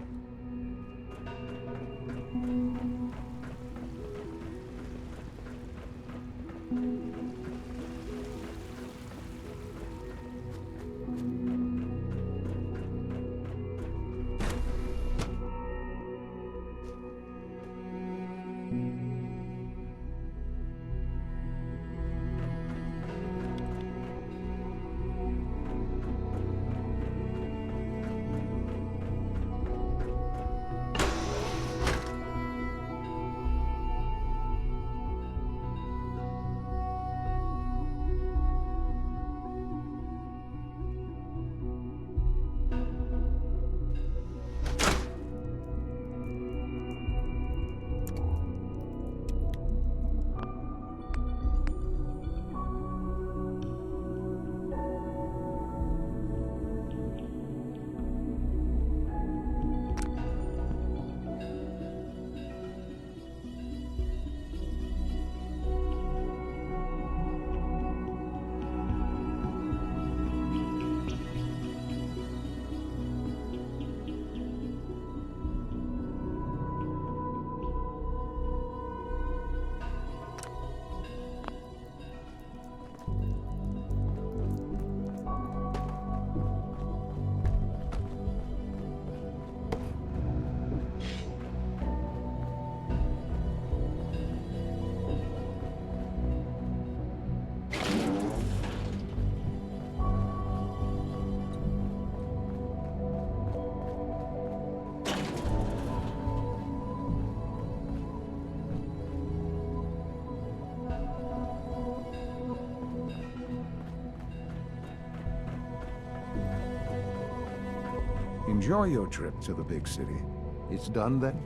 Enjoy your trip to the big city. It's done then?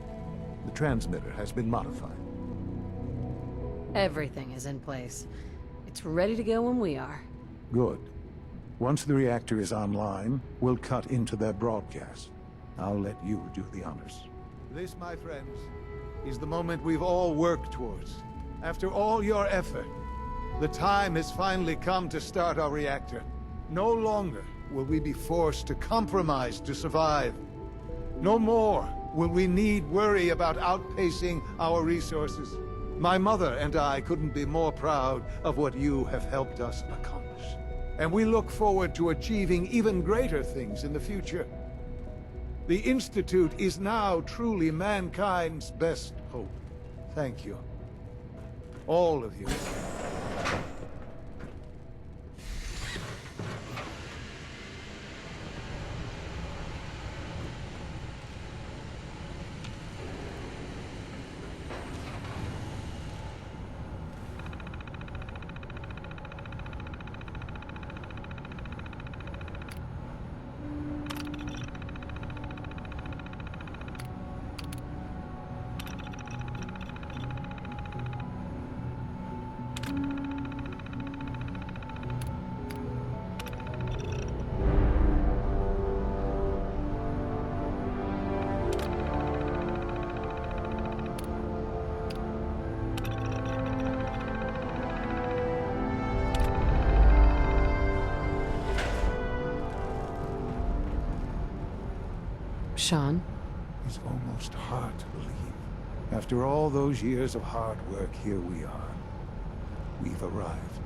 The transmitter has been modified. Everything is in place. It's ready to go when we are. Good. Once the reactor is online, we'll cut into their broadcast. I'll let you do the honors. This, my friends, is the moment we've all worked towards. After all your effort, the time has finally come to start our reactor. No longer will we be forced to compromise to survive. No more will we need worry about outpacing our resources. My mother and I couldn't be more proud of what you have helped us accomplish. And we look forward to achieving even greater things in the future. The Institute is now truly mankind's best hope. Thank you. All of you. Sean? It's almost hard to believe. After all those years of hard work, here we are. We've arrived.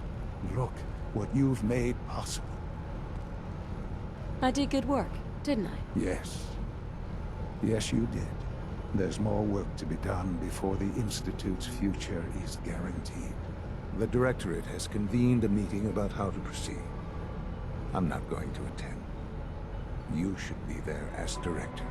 Look what you've made possible. I did good work, didn't I? Yes. Yes, you did. There's more work to be done before the Institute's future is guaranteed. The Directorate has convened a meeting about how to proceed. I'm not going to attend. You should be there as Director.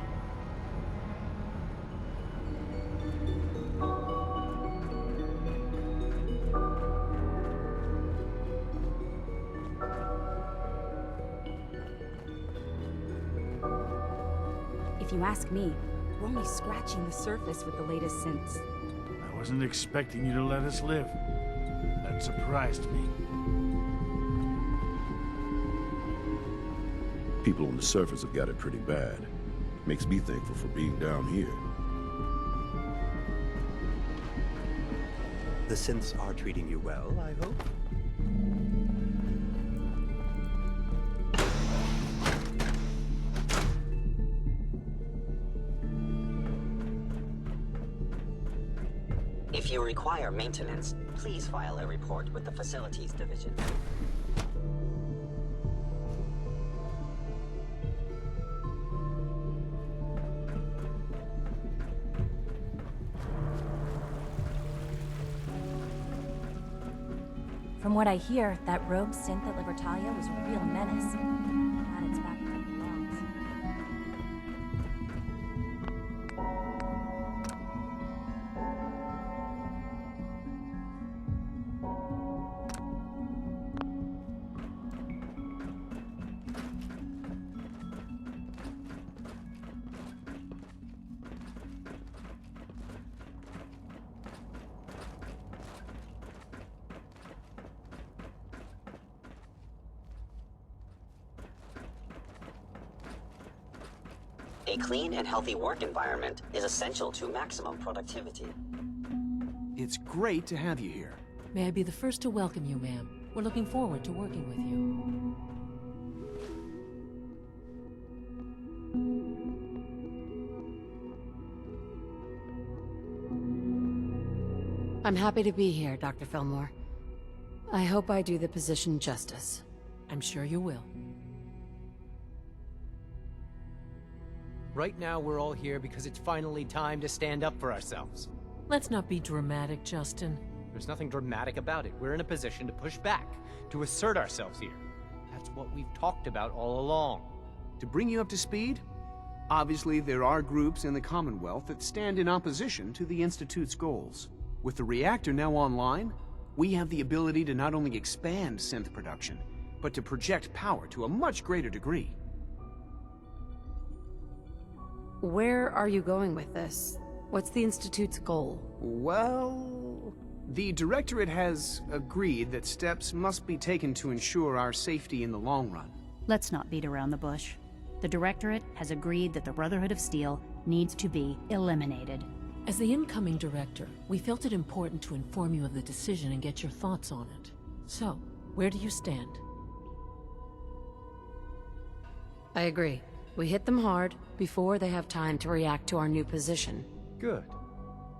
If you ask me, we're only scratching the surface with the latest synths. I wasn't expecting you to let us live. That surprised me. People on the surface have got it pretty bad. Makes me thankful for being down here. The synths are treating you well, I hope? If you require maintenance, please file a report with the Facilities Division. From what I hear, that rogue synth at Libertalia was a real menace. Glad it's back where it belongs. A clean and healthy work environment is essential to maximum productivity. It's great to have you here. May I be the first to welcome you, ma'am. We're looking forward to working with you. I'm happy to be here, Dr. Fillmore. I hope I do the position justice. I'm sure you will. Right now, we're all here because it's finally time to stand up for ourselves. Let's not be dramatic, Justin. There's nothing dramatic about it. We're in a position to push back, to assert ourselves here. That's what we've talked about all along. To bring you up to speed, obviously there are groups in the Commonwealth that stand in opposition to the Institute's goals. With the reactor now online, we have the ability to not only expand synth production, but to project power to a much greater degree. Where are you going with this? What's the Institute's goal? Well, the Directorate has agreed that steps must be taken to ensure our safety in the long run. Let's not beat around the bush. The Directorate has agreed that the Brotherhood of Steel needs to be eliminated. As the incoming director, we felt it important to inform you of the decision and get your thoughts on it. So, where do you stand? I agree. We hit them hard before they have time to react to our new position. Good.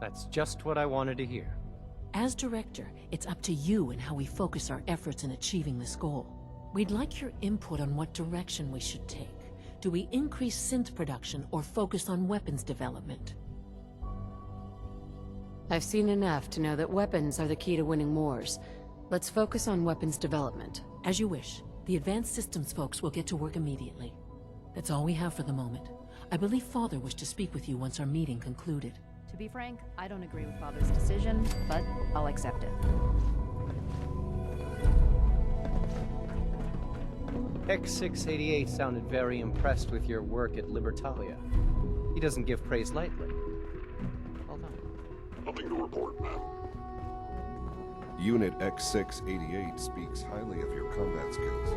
That's just what I wanted to hear. As director, it's up to you and how we focus our efforts in achieving this goal. We'd like your input on what direction we should take. Do we increase synth production or focus on weapons development? I've seen enough to know that weapons are the key to winning wars. Let's focus on weapons development. As you wish. The advanced systems folks will get to work immediately. That's all we have for the moment. I believe Father wished to speak with you once our meeting concluded. To be frank, I don't agree with Father's decision, but I'll accept it. X688 sounded very impressed with your work at Libertalia. He doesn't give praise lightly. Hold on. Nothing to report, ma'am. Unit X688 speaks highly of your combat skills.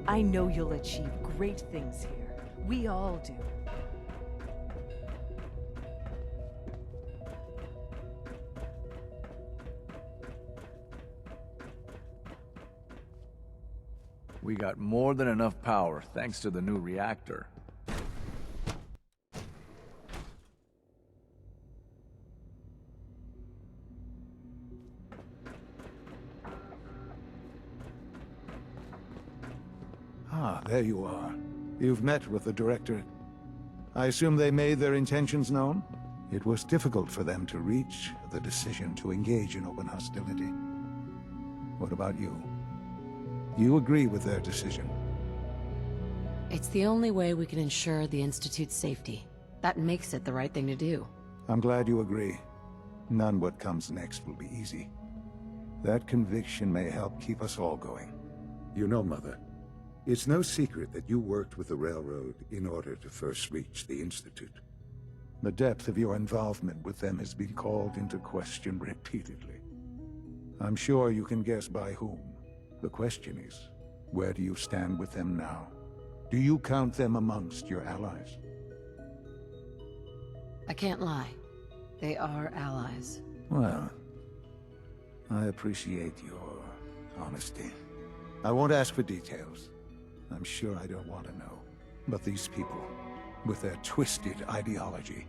I know you'll achieve great things here. We all do. We got more than enough power thanks to the new reactor. Ah, there you are. You've met with the Directorate. I assume they made their intentions known? It was difficult for them to reach the decision to engage in open hostility. What about you? You agree with their decision? It's the only way we can ensure the Institute's safety. That makes it the right thing to do. I'm glad you agree. None what comes next will be easy. That conviction may help keep us all going. You know, Mother, it's no secret that you worked with the Railroad in order to first reach the Institute. The depth of your involvement with them has been called into question repeatedly. I'm sure you can guess by whom. The question is, where do you stand with them now? Do you count them amongst your allies? I can't lie. They are allies. Well, I appreciate your honesty. I won't ask for details. I'm sure I don't want to know. But these people, with their twisted ideology,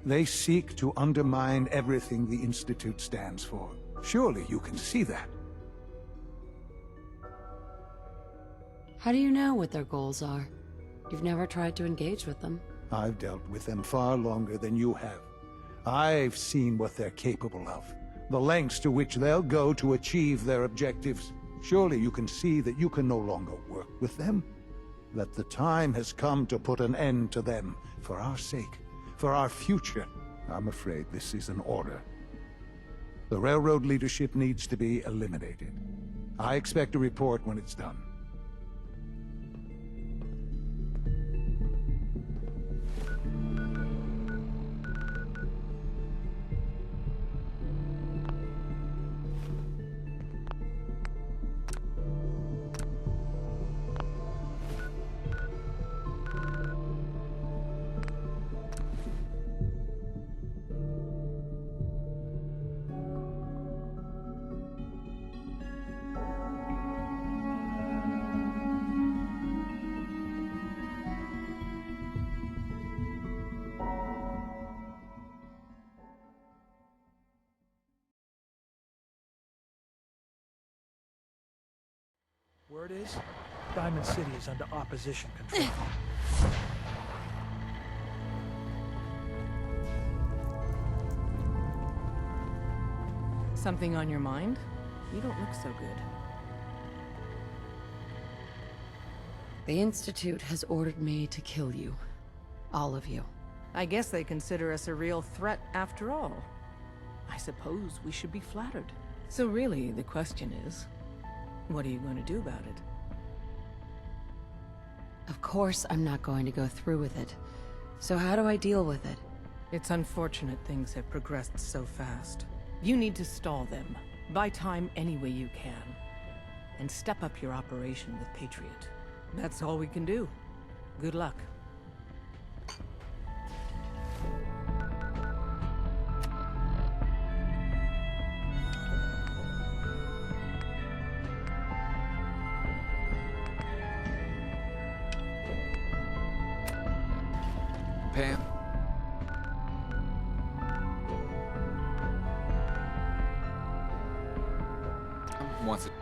they seek to undermine everything the Institute stands for. Surely you can see that. How do you know what their goals are? You've never tried to engage with them. I've dealt with them far longer than you have. I've seen what they're capable of, the lengths to which they'll go to achieve their objectives. Surely you can see that you can no longer work with them, that the time has come to put an end to them, for our sake, for our future. I'm afraid this is an order. The Railroad leadership needs to be eliminated. I expect a report when it's done. Word is, Diamond City is under opposition control. Something on your mind? You don't look so good. The Institute has ordered me to kill you. All of you. I guess they consider us a real threat after all. I suppose we should be flattered. So really, the question is, what are you going to do about it? Of course I'm not going to go through with it. So how do I deal with it? It's unfortunate things have progressed so fast. You need to stall them. Buy time any way you can. And step up your operation with Patriot. That's all we can do. Good luck. Pam? Once it...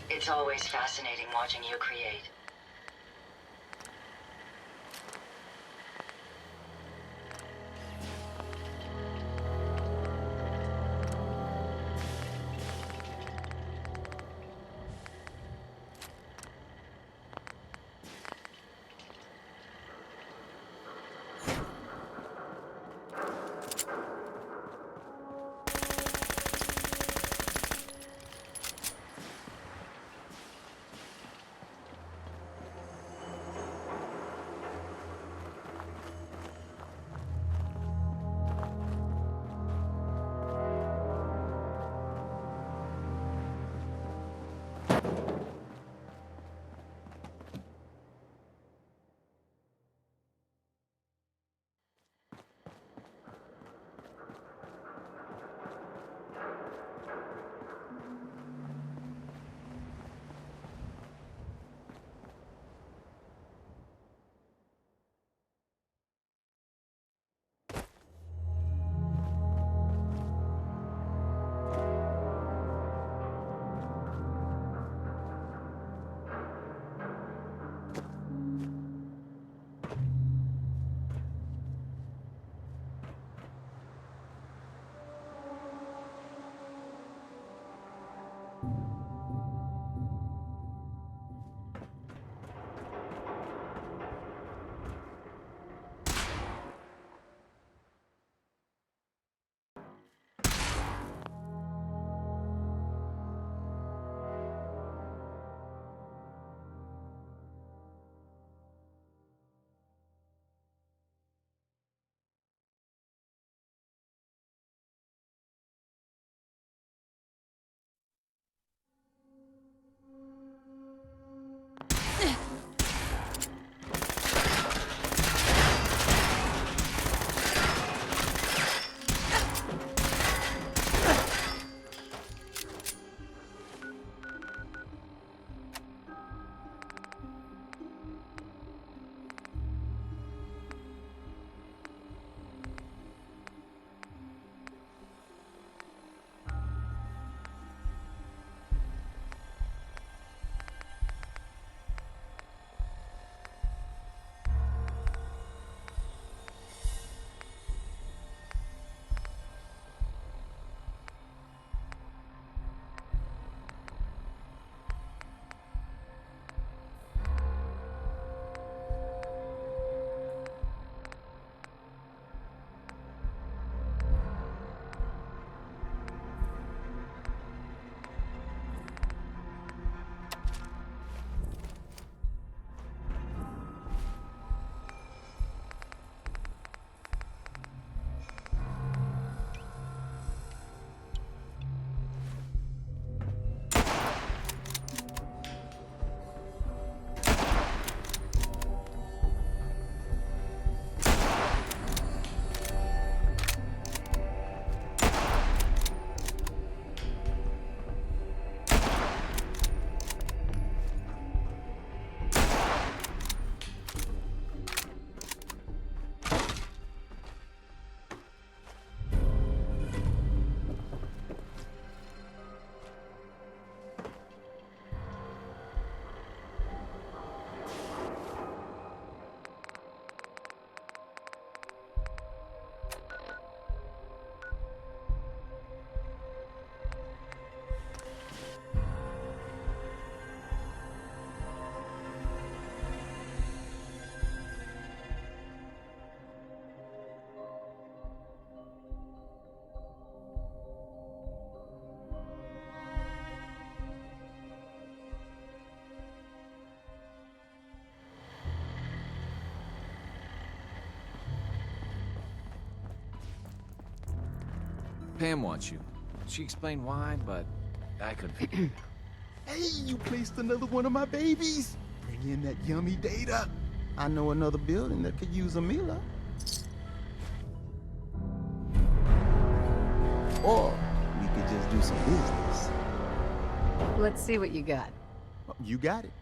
It's always fascinating watching you create. Pam wants you. She explained why, but I couldn't figure it out. Hey, you placed another one of my babies. Bring in that yummy data. I know another building that could use a Mila. Or we could just do some business. Let's see what you got. You got it.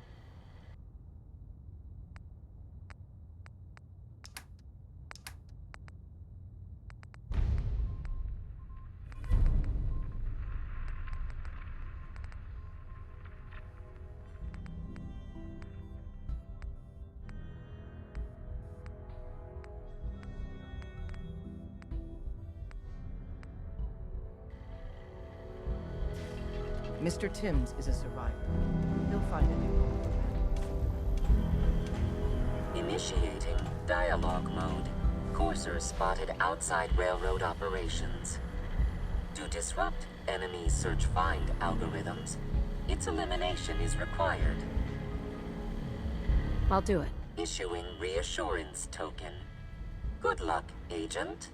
Mr. Timms is a survivor. He'll find a new home. Initiating dialogue mode. Coursers spotted outside railroad operations. To disrupt enemy search-find algorithms, its elimination is required. I'll do it. Issuing reassurance token. Good luck, Agent.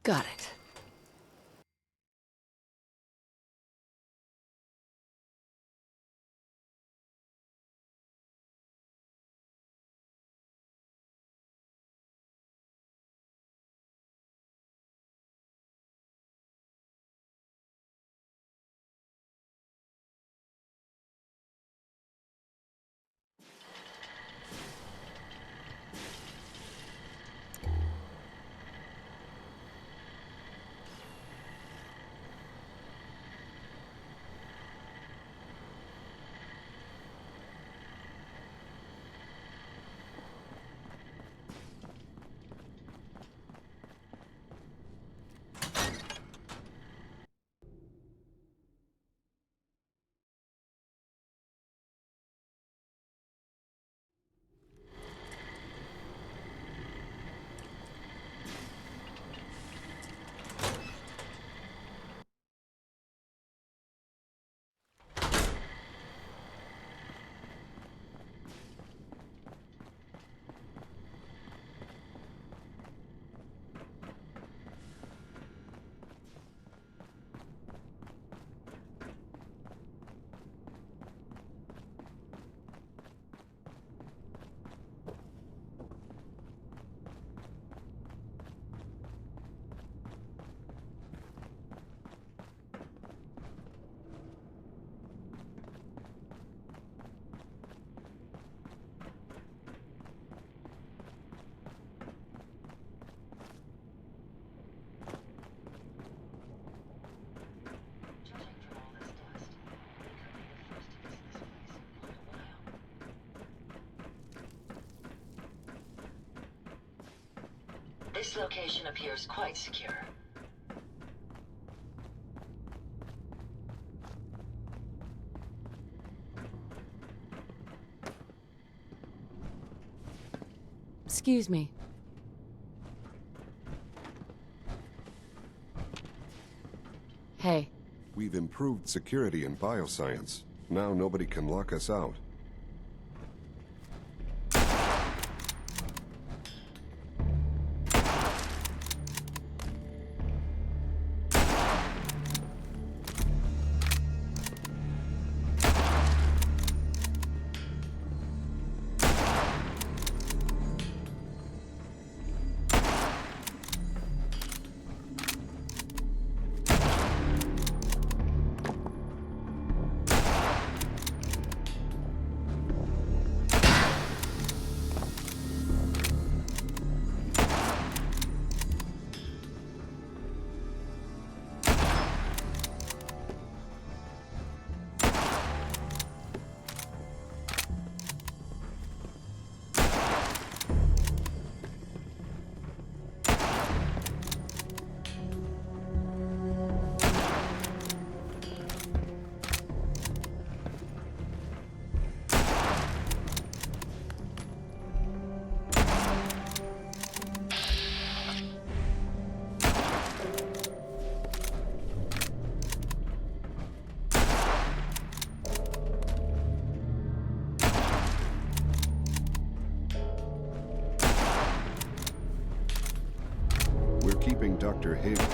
Got it. This location appears quite secure. Excuse me. Hey. We've improved security in bioscience. Now nobody can lock us out. We're keeping Dr. Haven.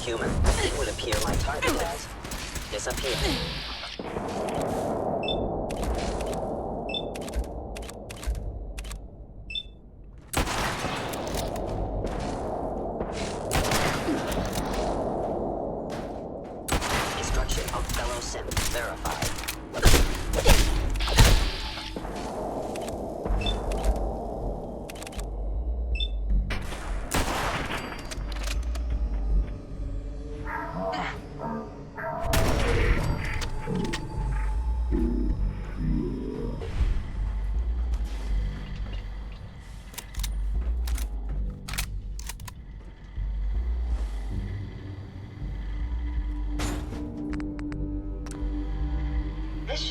Human. It would appear my target has disappeared. Destruction of fellow synth verified.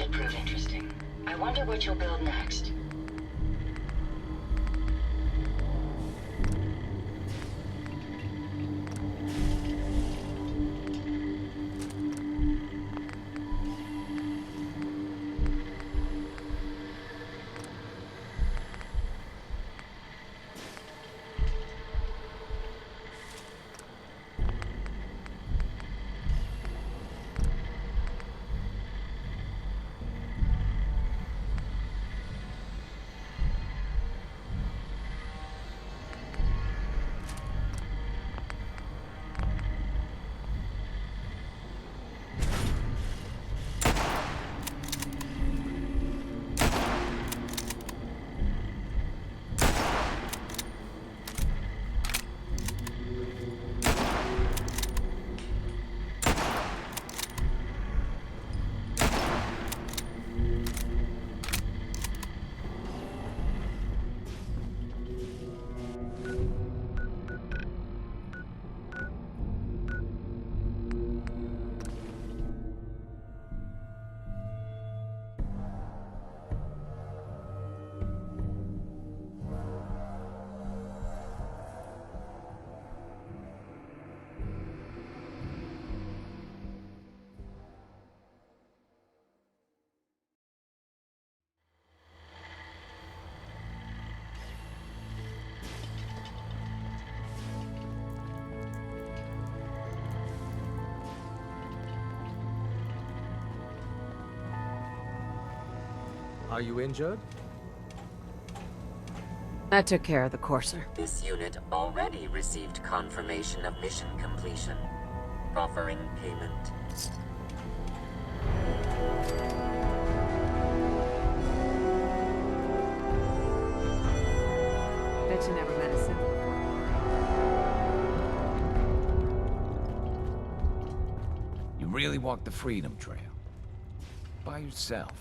should prove interesting. I wonder what you'll build next. Are you injured? I took care of the courser. This unit already received confirmation of mission completion. Proffering payment. Bet you never met a simple. You really walked the Freedom Trail. By yourself.